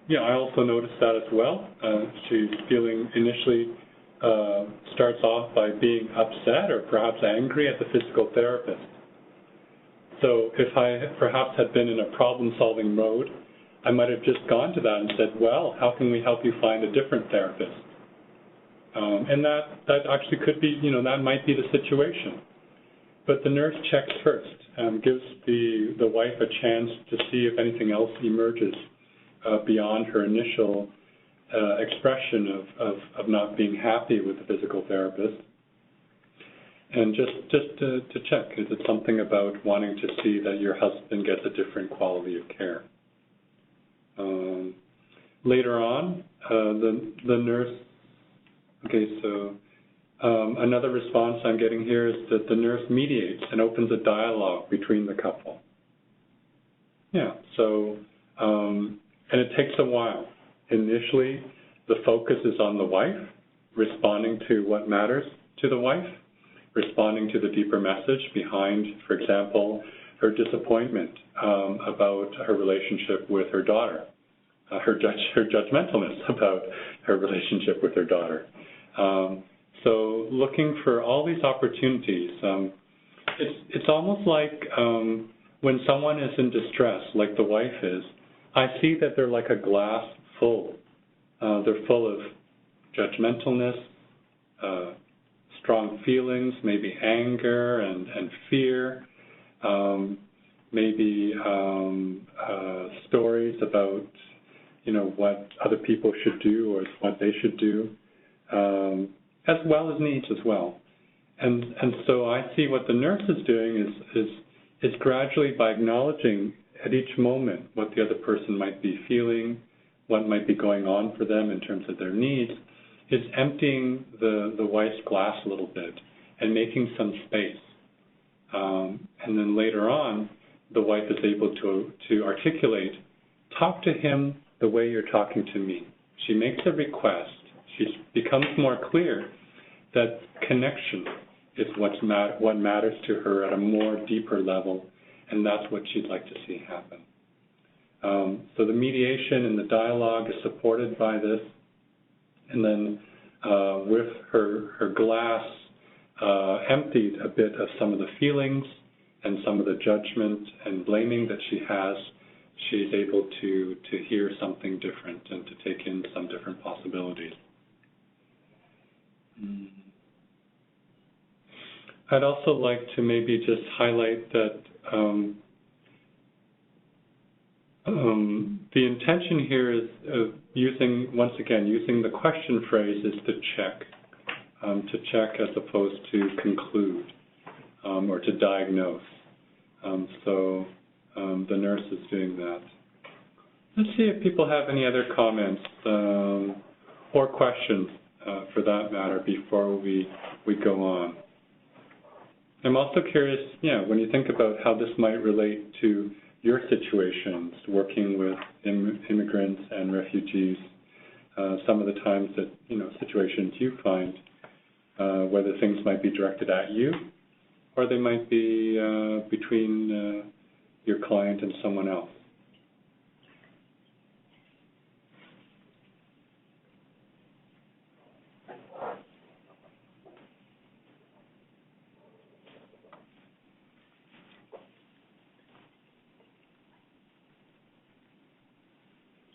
Speaker 2: I also noticed that as well. She's feeling initially starts off by being upset or perhaps angry at the physical therapist. So if I perhaps had been in a problem-solving mode, I might have just gone to that and said, well, how can we help you find a different therapist? And that actually could be, that might be the situation. But the nurse checks first, gives the wife a chance to see if anything else emerges beyond her initial expression of not being happy with the physical therapist. And just to check, is it something about wanting to see that your husband gets a different quality of care? Later on, the nurse, another response I'm getting here is that the nurse mediates and opens a dialogue between the couple. Yeah, so, and it takes a while. Initially, the focus is on the wife, responding to what matters to the wife, responding to the deeper message behind, for example, her disappointment about her relationship with her daughter, her judgmentalness about her relationship with her daughter. So looking for all these opportunities, it's almost like when someone is in distress, like the wife is, I see that they're like a glass full. They're full of judgmentalness, strong feelings, maybe anger and fear, maybe stories about, what other people should do or what they should do, as well as needs as well. And so I see what the nurse is doing is gradually, by acknowledging at each moment what the other person might be feeling, what might be going on for them in terms of their needs, is emptying the wife's glass a little bit and making some space. And then later on, the wife is able to articulate, talk to him the way you're talking to me. She makes a request. She becomes more clear that connection is what matters to her at a more deeper level, and that's what she'd like to see happen. So the mediation and the dialogue is supported by this, and then with her glass emptied a bit of some of the feelings and some of the judgment and blaming that she has, she's able to hear something different and to take in some different possibilities. I'd also like to maybe just highlight that the intention here is once again, using the question phrase is to check as opposed to conclude or to diagnose. So the nurse is doing that. Let's see if people have any other comments or questions for that matter before we go on. I'm also curious, when you think about how this might relate to your situations, working with immigrants and refugees, some of the times that, situations you find, whether things might be directed at you or they might be between your client and someone else.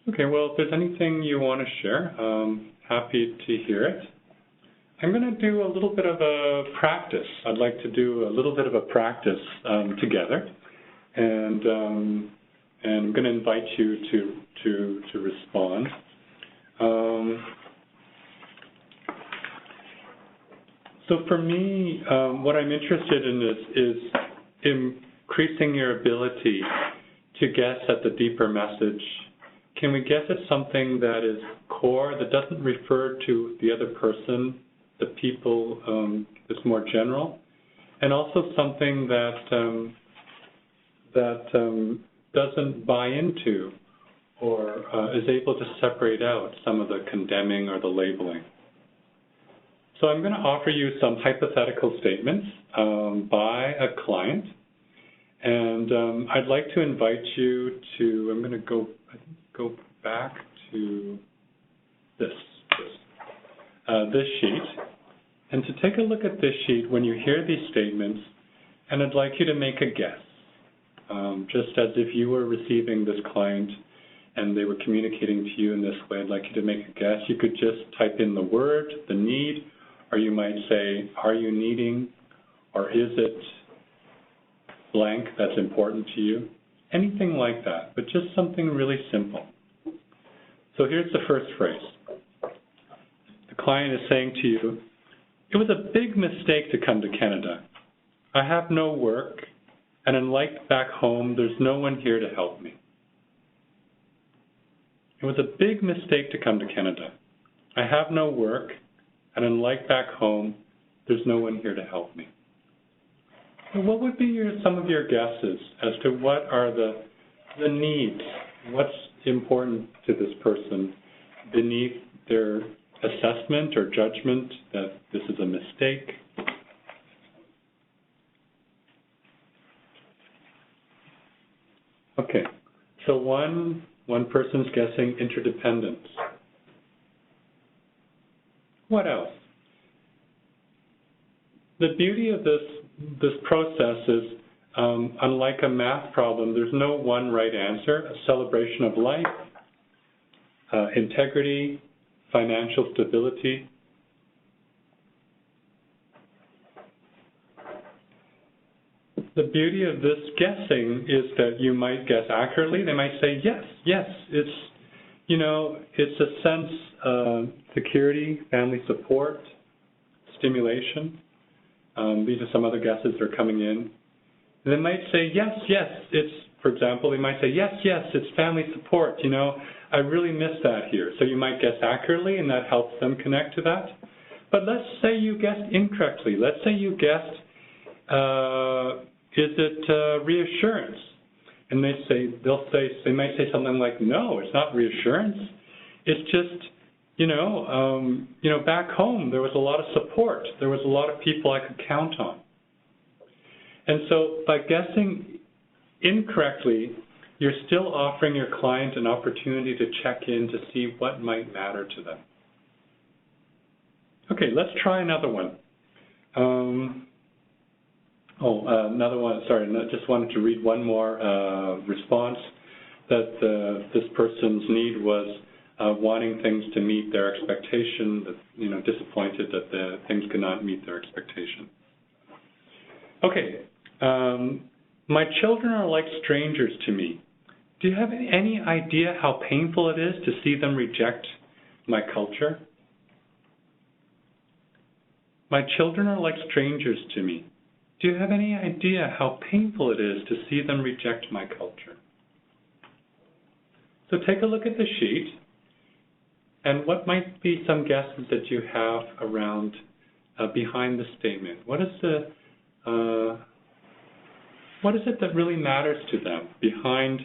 Speaker 2: Okay, well, if there's anything you want to share, happy to hear it. I'm going to do a little bit of a practice. I'd like to do a little bit of a practice together, and I'm going to invite you to respond. So for me, what I'm interested in is increasing your ability to guess at the deeper message. Can we guess at something that is core, that doesn't refer to the other person, the people, that's more general, and also something that doesn't buy into or is able to separate out some of the condemning or the labeling. So I'm going to offer you some hypothetical statements by a client, and I'd like to invite you to, I'm going to go back to this sheet, and to take a look at this sheet when you hear these statements, and I'd like you to make a guess. Just as if you were receiving this client and they were communicating to you in this way, I'd like you to make a guess. You could just type in the word, the need, or you might say, are you needing, or is it blank that's important to you? Anything like that, but just something really simple. So here's the first phrase. The client is saying to you, it was a big mistake to come to Canada. I have no work, and unlike back home, there's no one here to help me. It was a big mistake to come to Canada. I have no work, and unlike back home, there's no one here to help me. So what would be some of your guesses as to what are the needs? What's important to this person beneath their assessment or judgment that this is a mistake? Okay, so one person's guessing interdependence. What else? The beauty of this process is, unlike a math problem, there's no one right answer. A celebration of life, integrity, financial stability. The beauty of this guessing is that you might guess accurately. They might say, yes, it's, it's a sense of security, family support, stimulation. These are some other guesses that are coming in. And they might say, yes, it's, for example, they might say, yes, it's family support, I really miss that here. So you might guess accurately, and that helps them connect to that. But let's say you guessed incorrectly. Let's say you guessed, is it reassurance? And they might say something like, no, it's not reassurance. It's just, back home there was a lot of support. There was a lot of people I could count on. And so by guessing incorrectly, you're still offering your client an opportunity to check in to see what might matter to them. Okay, let's try another one. Another one, sorry, just wanted to read one more response, that this person's need was wanting things to meet their expectation, that, disappointed that the things could not meet their expectation. Okay, my children are like strangers to me. Do you have any idea how painful it is to see them reject my culture? My children are like strangers to me. Do you have any idea how painful it is to see them reject my culture? So take a look at the sheet, and what might be some guesses that you have around behind the statement? What is it that really matters to them behind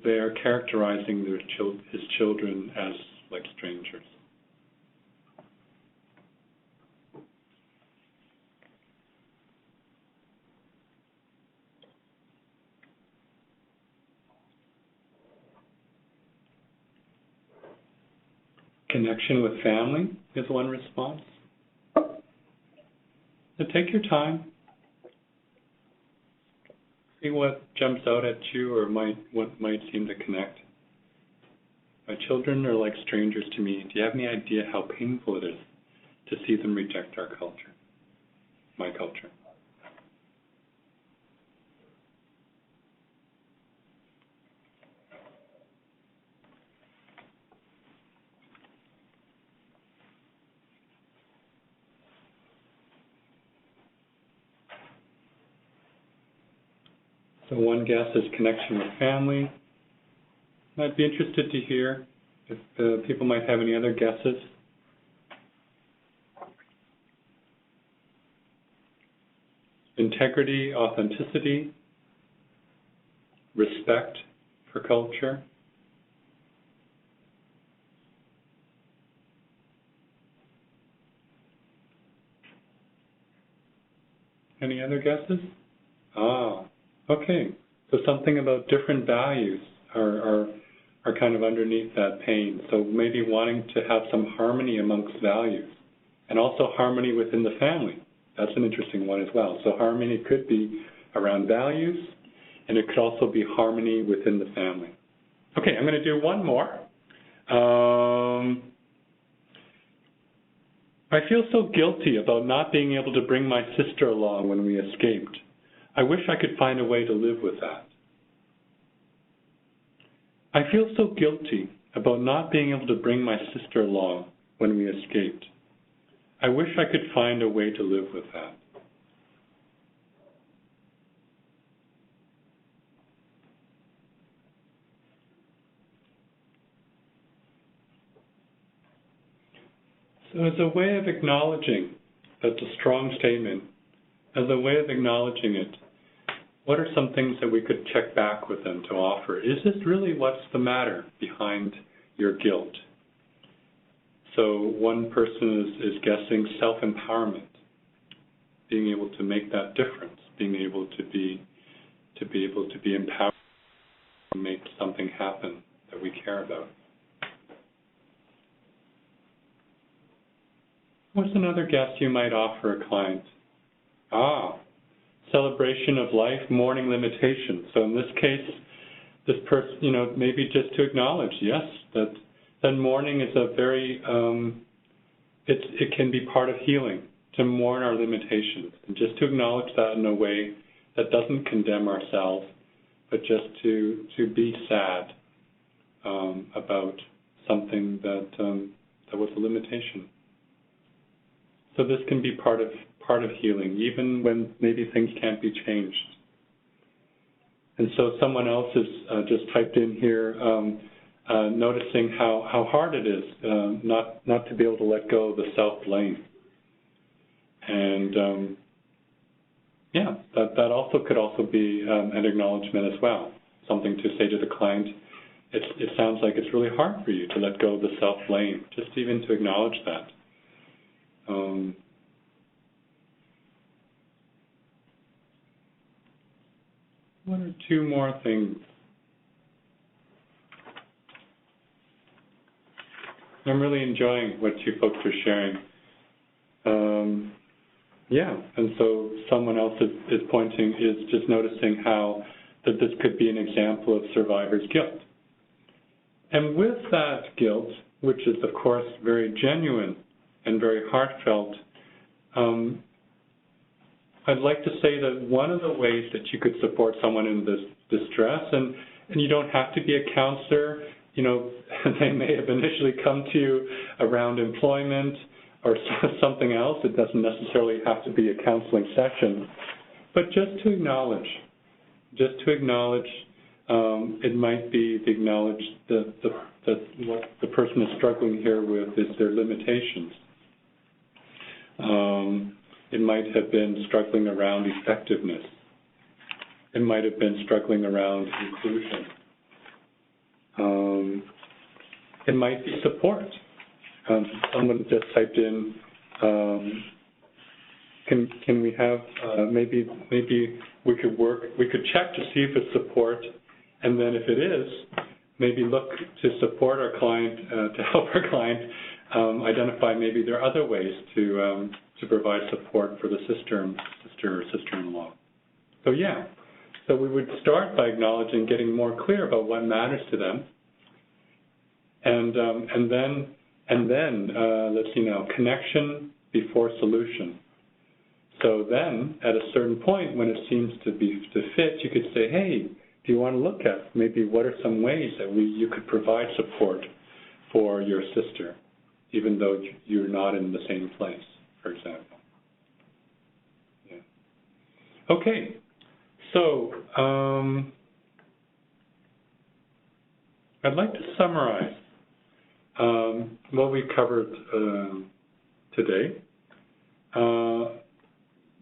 Speaker 2: their characterizing his children as like strangers? Connection with family is one response. So take your time. See what jumps out at you or what might seem to connect. My children are like strangers to me. Do you have any idea how painful it is to see them reject our culture, my culture? So one guess is connection with family. I'd be interested to hear if people might have any other guesses. Integrity, authenticity, respect for culture. Any other guesses? Okay. So something about different values are kind of underneath that pain. So maybe wanting to have some harmony amongst values and also harmony within the family. That's an interesting one as well. So harmony could be around values, and it could also be harmony within the family. Okay, I'm going to do one more. I feel so guilty about not being able to bring my sister along when we escaped. I wish I could find a way to live with that. I feel so guilty about not being able to bring my sister along when we escaped. I wish I could find a way to live with that. So as a way of acknowledging that's a strong statement, as a way of acknowledging it, what are some things that we could check back with them to offer? Is this really what's the matter behind your guilt? So one person is guessing self-empowerment, being able to make that difference, being able to be empowered to make something happen that we care about. What's another guess you might offer a client? Celebration of life, mourning limitations. So in this case, this person, maybe just to acknowledge, yes, that mourning is a very, it can be part of healing, to mourn our limitations, and just to acknowledge that in a way that doesn't condemn ourselves, but just to be sad about something that was a limitation. So this can be part of healing, even when maybe things can't be changed. And so someone else has just typed in here, noticing how hard it is not to be able to let go of the self-blame. And that also could also be an acknowledgement as well, something to say to the client. It sounds like it's really hard for you to let go of the self-blame, just even to acknowledge that. One or two more things. I'm really enjoying what you folks are sharing. Yeah, and so someone else is just noticing how that this could be an example of survivor's guilt. And with that guilt, which is of course very genuine and very heartfelt, I'd like to say that one of the ways that you could support someone in this distress, and you don't have to be a counselor, you know, they may have initially come to you around employment or something else. It doesn't necessarily have to be a counseling session, but just to acknowledge, it might be to acknowledge that what the person is struggling here with is their limitations. It might have been struggling around effectiveness. It might have been struggling around inclusion. It might be support. Someone just typed in, can we have, maybe we could check to see if it's support, and then if it is, maybe look to support our client, to help our client identify maybe there are other ways to provide support for the sister or sister-in-law. So yeah, so we would start by acknowledging, getting more clear about what matters to them, and then let's see now, connection before solution. So then, at a certain point, when it seems to fit, you could say, hey, do you want to look at maybe what are some ways that you could provide support for your sister, even though you're not in the same place, for example. Yeah. Okay, so I'd like to summarize what we covered today.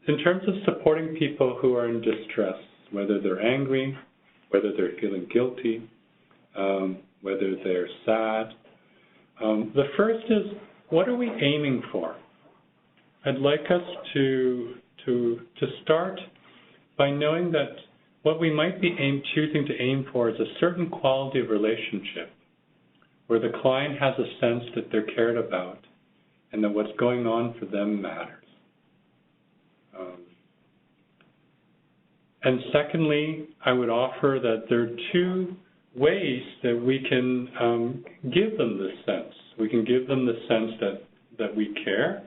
Speaker 2: In terms of supporting people who are in distress, whether they're angry, whether they're feeling guilty, whether they're sad, the first is, what are we aiming for? I'd like us to start by knowing that what we might be choosing to aim for is a certain quality of relationship where the client has a sense that they're cared about and that what's going on for them matters. And secondly, I would offer that there are two ways that we can give them this sense. We can give them the sense that we care,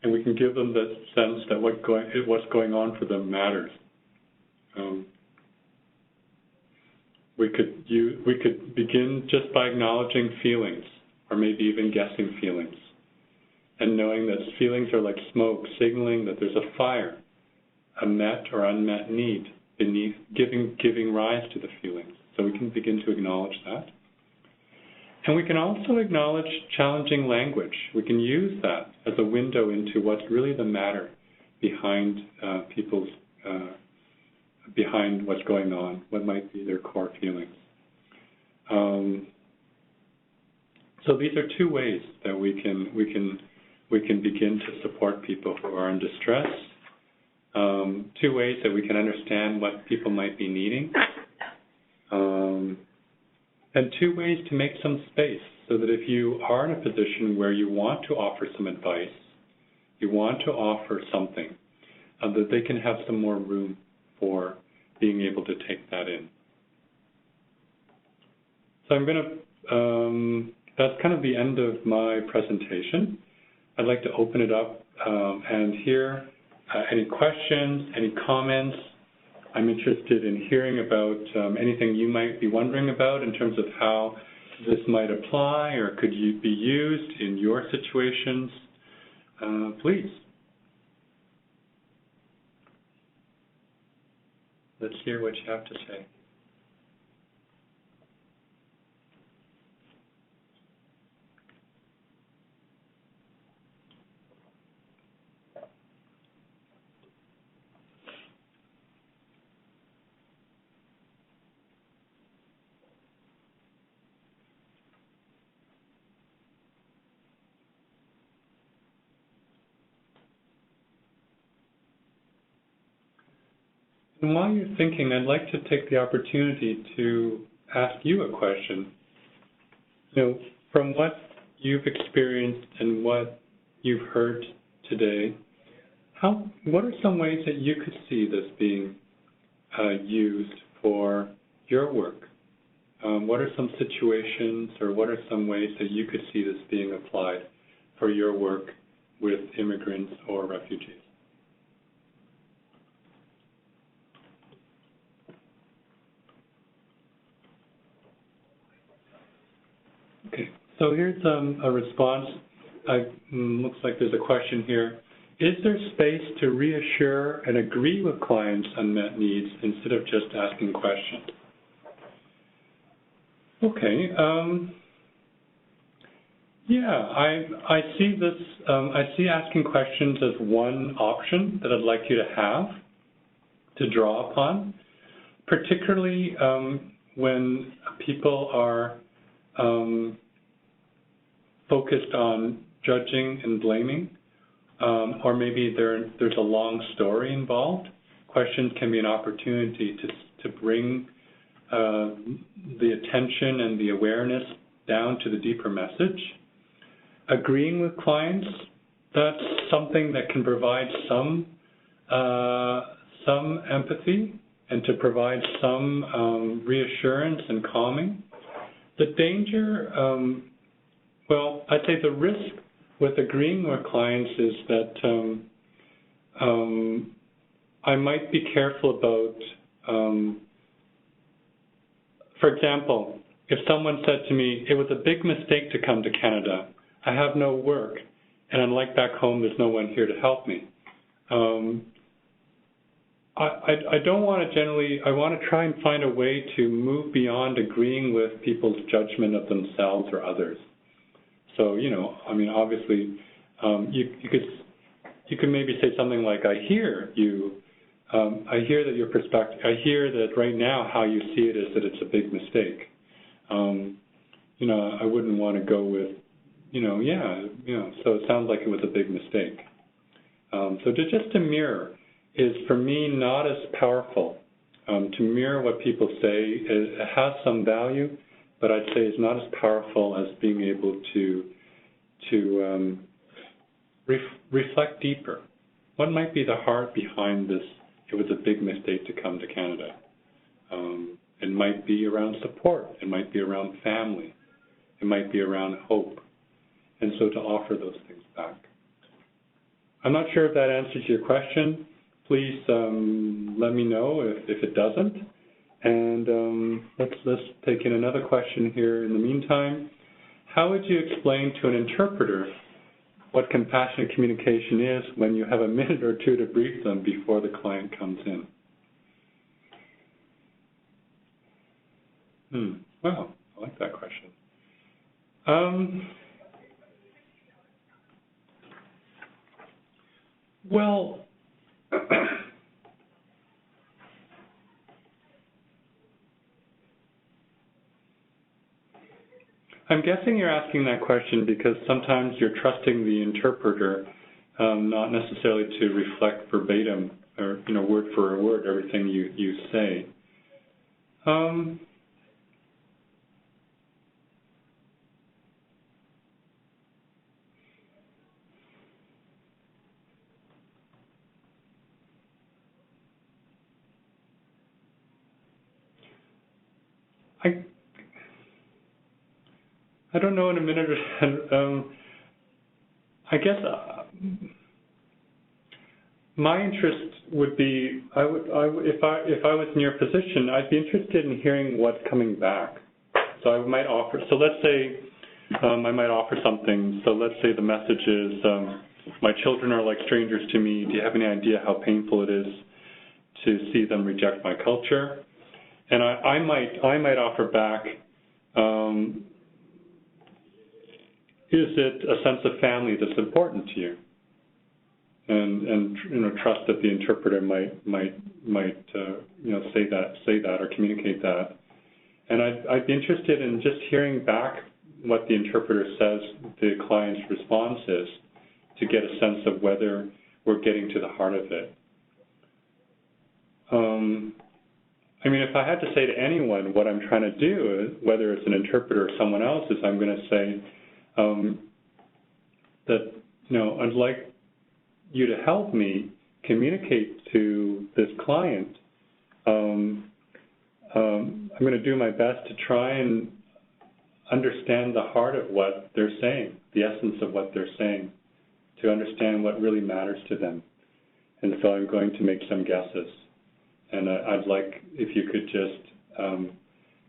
Speaker 2: and we can give them the sense that what's going on for them matters. We could begin just by acknowledging feelings, or maybe even guessing feelings, and knowing that feelings are like smoke, signaling that there's a fire, a met or unmet need beneath, giving rise to the feelings. So we can begin to acknowledge that. And we can also acknowledge challenging language. We can use that as a window into what's really the matter behind behind what's going on, what might be their core feelings. So these are two ways that we can begin to support people who are in distress. Two ways that we can understand what people might be needing, and two ways to make some space so that if you are in a position where you want to offer some advice, you want to offer something, that they can have some more room for being able to take that in. So I'm going to, that's kind of the end of my presentation. I'd like to open it up and hear any questions, any comments. I'm interested in hearing about anything you might be wondering about in terms of how this might apply or could be used in your situations. Please. Let's hear what you have to say. And while you're thinking, I'd like to take the opportunity to ask you a question. You know, from what you've experienced and what you've heard today, what are some ways that you could see this being used for your work? What are some situations, or what are some ways that you could see this being applied for your work with immigrants or refugees? Okay, so here's a response. Looks like there's a question here. Is there space to reassure and agree with clients' unmet needs instead of just asking questions? Okay. Yeah, I see this. I see asking questions as one option that I'd like you to have, to draw upon, particularly when people are focused on judging and blaming, or maybe there's a long story involved. Questions can be an opportunity to bring the attention and the awareness down to the deeper message. Agreeing with clients, that's something that can provide some empathy and to provide some reassurance and calming. The danger, well, I'd say the risk with agreeing with clients is that I might be careful about, for example, if someone said to me, it was a big mistake to come to Canada, I have no work, and unlike back home, there's no one here to help me. I don't want to generally, I want to try and find a way to move beyond agreeing with people's judgment of themselves or others. So, you know, I mean, obviously, you could maybe say something like, I hear you, I hear that your perspective, I hear that right now how you see it is that it's a big mistake. You know, I wouldn't want to go with, so it sounds like it was a big mistake. So just to mirror is, for me, not as powerful. To mirror what people say, it has some value, but I'd say it's not as powerful as being able to reflect deeper. What might be the heart behind this? It was a big mistake to come to Canada. It might be around support. It might be around family. It might be around hope. And so to offer those things back. I'm not sure if that answers your question. Please let me know if it doesn't. And let's take in another question here in the meantime. How would you explain to an interpreter what compassionate communication is when you have a minute or two to brief them before the client comes in? Wow, I like that question. Well, I'm guessing you're asking that question because sometimes you're trusting the interpreter, not necessarily to reflect verbatim or, word for word everything you say. I don't know in a minute or I guess my interest would be, if I was in your position, I'd be interested in hearing what's coming back. So I might offer, so let's say I might offer something. So let's say the message is, my children are like strangers to me. Do you have any idea how painful it is to see them reject my culture? And I might offer back, is it a sense of family that's important to you? And trust that the interpreter might say that or communicate that. And I'd be interested in just hearing back what the interpreter says the client's response is, to get a sense of whether we're getting to the heart of it. I mean, if I had to say to anyone what I'm trying to do, whether it's an interpreter or someone else, is I'm going to say that, I'd like you to help me communicate to this client. I'm going to do my best to try and understand the heart of what they're saying, the essence of what they're saying, to understand what really matters to them. And so I'm going to make some guesses. And I'd like if you could just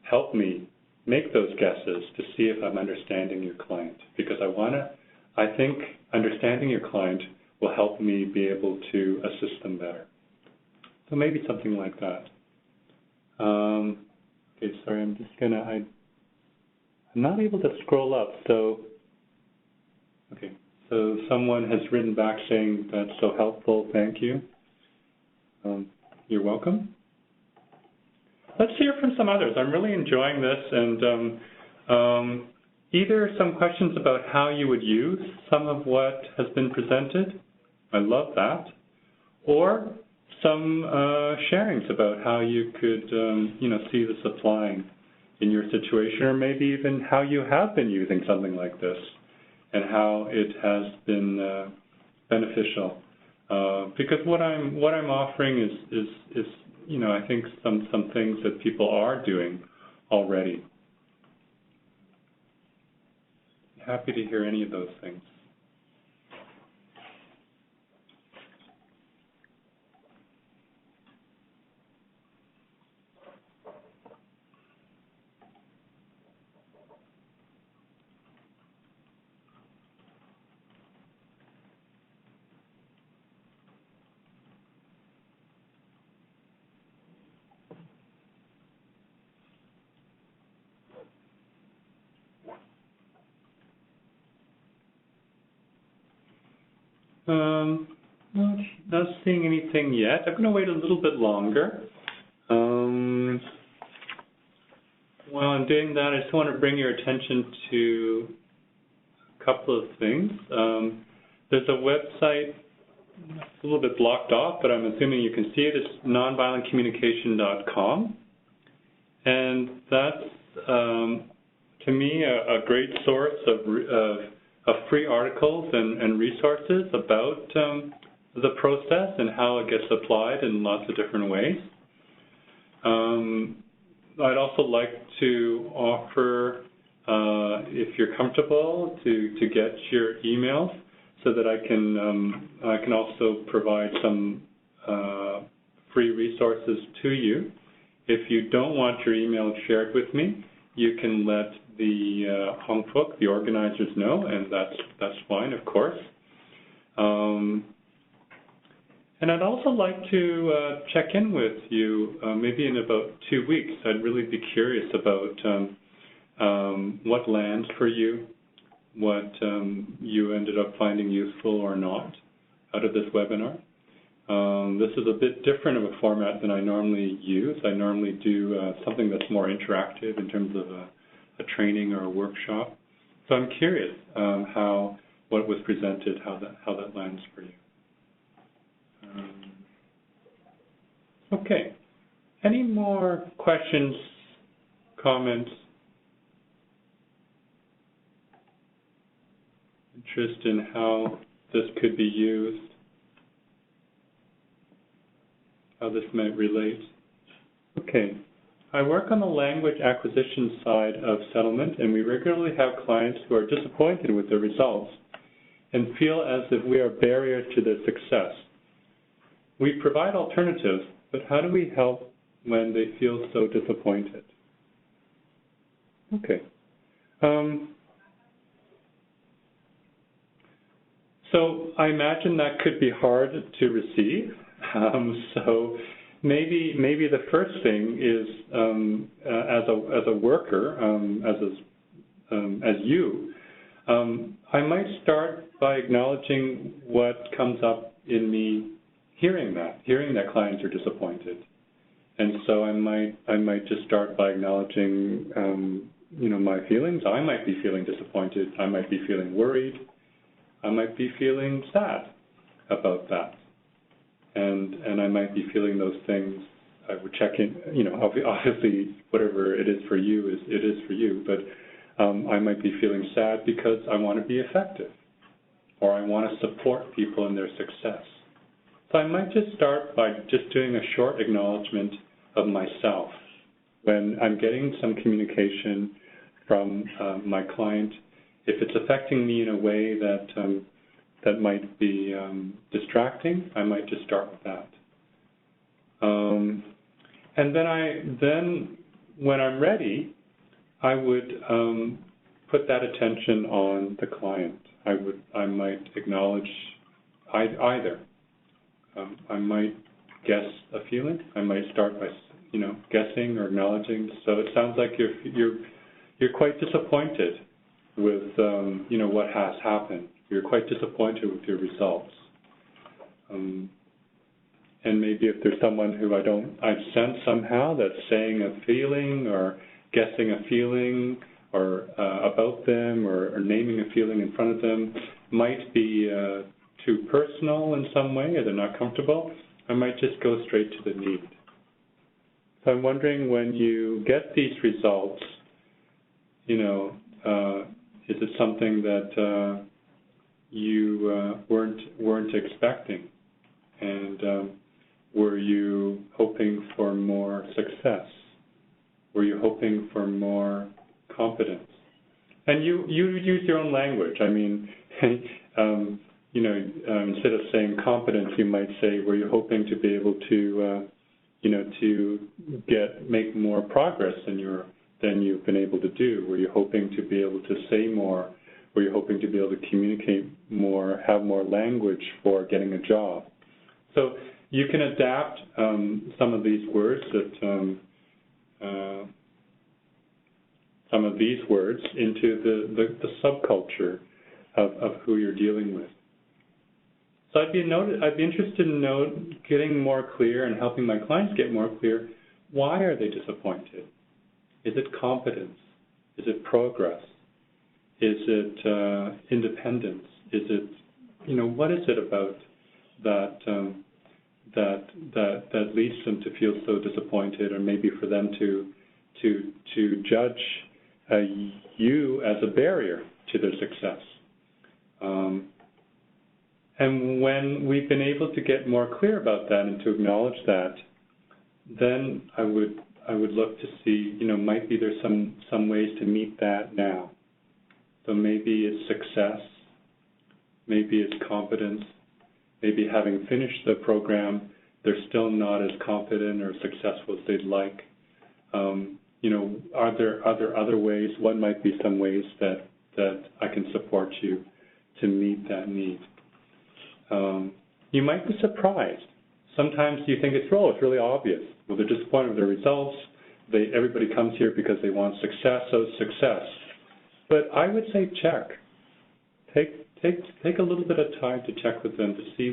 Speaker 2: help me make those guesses to see if I'm understanding your client. Because I think understanding your client will help me be able to assist them better. So maybe something like that. Okay, sorry, I'm just gonna, I'm not able to scroll up, so, okay. So someone has written back saying that's so helpful, thank you. You're welcome. Let's hear from some others. I'm really enjoying this, and either some questions about how you would use some of what has been presented, I love that, or some sharings about how you could, see this applying in your situation, or maybe even how you have been using something like this and how it has been beneficial. Because what I'm offering is I think some things that people are doing already. Happy to hear any of those things. Not seeing anything yet. I'm going to wait a little bit longer. While I'm doing that, I just want to bring your attention to a couple of things. There's a website, it's a little bit blocked off, but I'm assuming you can see it. It's nonviolentcommunication.com. And that's, to me, a great source of free articles and resources about the process and how it gets applied in lots of different ways. I'd also like to offer, if you're comfortable, to get your emails so that I can also provide some free resources to you. If you don't want your email shared with me, you can let the Hong Fook, the organizers, know, and that's fine, of course. And I'd also like to check in with you maybe in about 2 weeks. I'd really be curious about what lands for you, what you ended up finding useful or not out of this webinar. This is a bit different of a format than I normally use. I normally do something that's more interactive in terms of a training or a workshop. So I'm curious how what was presented, how that lands for you. Okay. Any more questions, comments, interest in how this could be used, how this might relate? Okay. I work on the language acquisition side of settlement, and we regularly have clients who are disappointed with the results and feel as if we are barriers to their success. We provide alternatives, but how do we help when they feel so disappointed? Okay. So I imagine that could be hard to receive. So maybe the first thing is, as a worker, as you, I might start by acknowledging what comes up in me hearing that clients are disappointed. And so I might just start by acknowledging, my feelings. I might be feeling disappointed. I might be feeling worried. I might be feeling sad about that. And I might be feeling those things. I would check in, obviously whatever it is for you it is for you, but I might be feeling sad because I want to be effective. or I want to support people in their success. So I might just start by just doing a short acknowledgement of myself. When I'm getting some communication from my client, if it's affecting me in a way that that might be distracting, I might just start with that. And then when I'm ready, I would put that attention on the client. I might acknowledge either. I might guess a feeling. I might start by guessing or acknowledging. So it sounds like you're quite disappointed with what has happened. You're quite disappointed with your results. And maybe if there's someone who I sense somehow that's saying a feeling or guessing a feeling or about them or naming a feeling in front of them might be too personal in some way, or they're not comfortable, I might just go straight to the need. So I'm wondering, when you get these results, is it something that you weren't expecting? And were you hoping for more success? Were you hoping for more competence? And you use your own language. I mean, instead of saying competence, you might say, were you hoping to be able to, to make more progress than you've been able to do? Were you hoping to be able to say more? Were you hoping to be able to communicate more, have more language for getting a job? So you can adapt some of these words into the subculture of who you're dealing with. So I'd be interested in getting more clear and helping my clients get more clear. Why are they disappointed? Is it competence? Is it progress? Is it independence? Is it, what is it about that leads them to feel so disappointed, or maybe for them to judge you as a barrier to their success? And when we've been able to get more clear about that and to acknowledge that, then I would look to see, might be there's some ways to meet that now. So maybe it's success, maybe it's competence, maybe having finished the program, they're still not as confident or successful as they'd like. Are there other ways? What might be some ways that I can support you to meet that need? You might be surprised. Sometimes you think it's really obvious. Well, they're disappointed with their results. Everybody comes here because they want success, so it's success. But I would say check. Take a little bit of time to check with them to see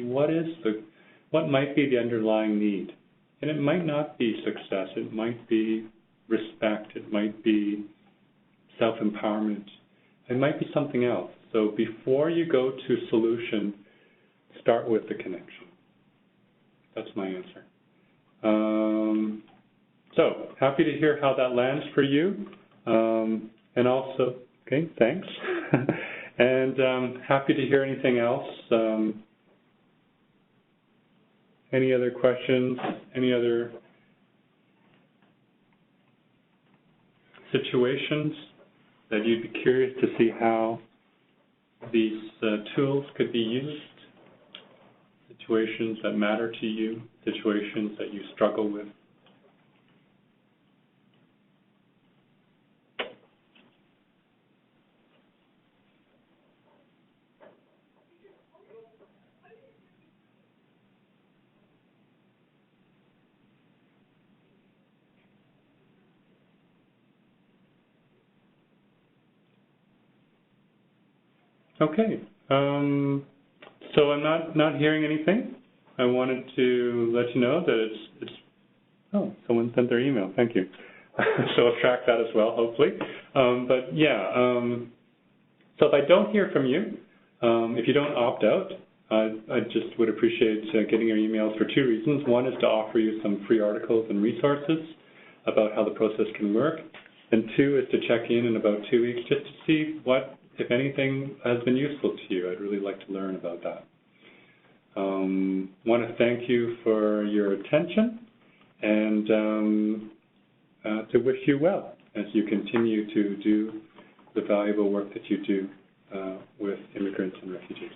Speaker 2: what might be the underlying need. And it might not be success. It might be respect. It might be self-empowerment. It might be something else. So before you go to solution, start with the connection. That's my answer. So happy to hear how that lands for you. And also, okay, thanks. And happy to hear anything else. Any other questions? Any other situations that you'd be curious to see how these tools could be used? Situations that matter to you, situations that you struggle with. Okay. So I'm not hearing anything. I wanted to let you know that it's oh, someone sent their email. Thank you. So I'll track that as well, hopefully. But yeah, so if I don't hear from you, if you don't opt out, I just would appreciate getting your emails for two reasons. One is to offer you some free articles and resources about how the process can work. And two is to check in about 2 weeks just to see what, if anything, has been useful to you. I'd really like to learn want to thank you for your attention and to wish you well as you continue to do the valuable work that you do with immigrants and refugees.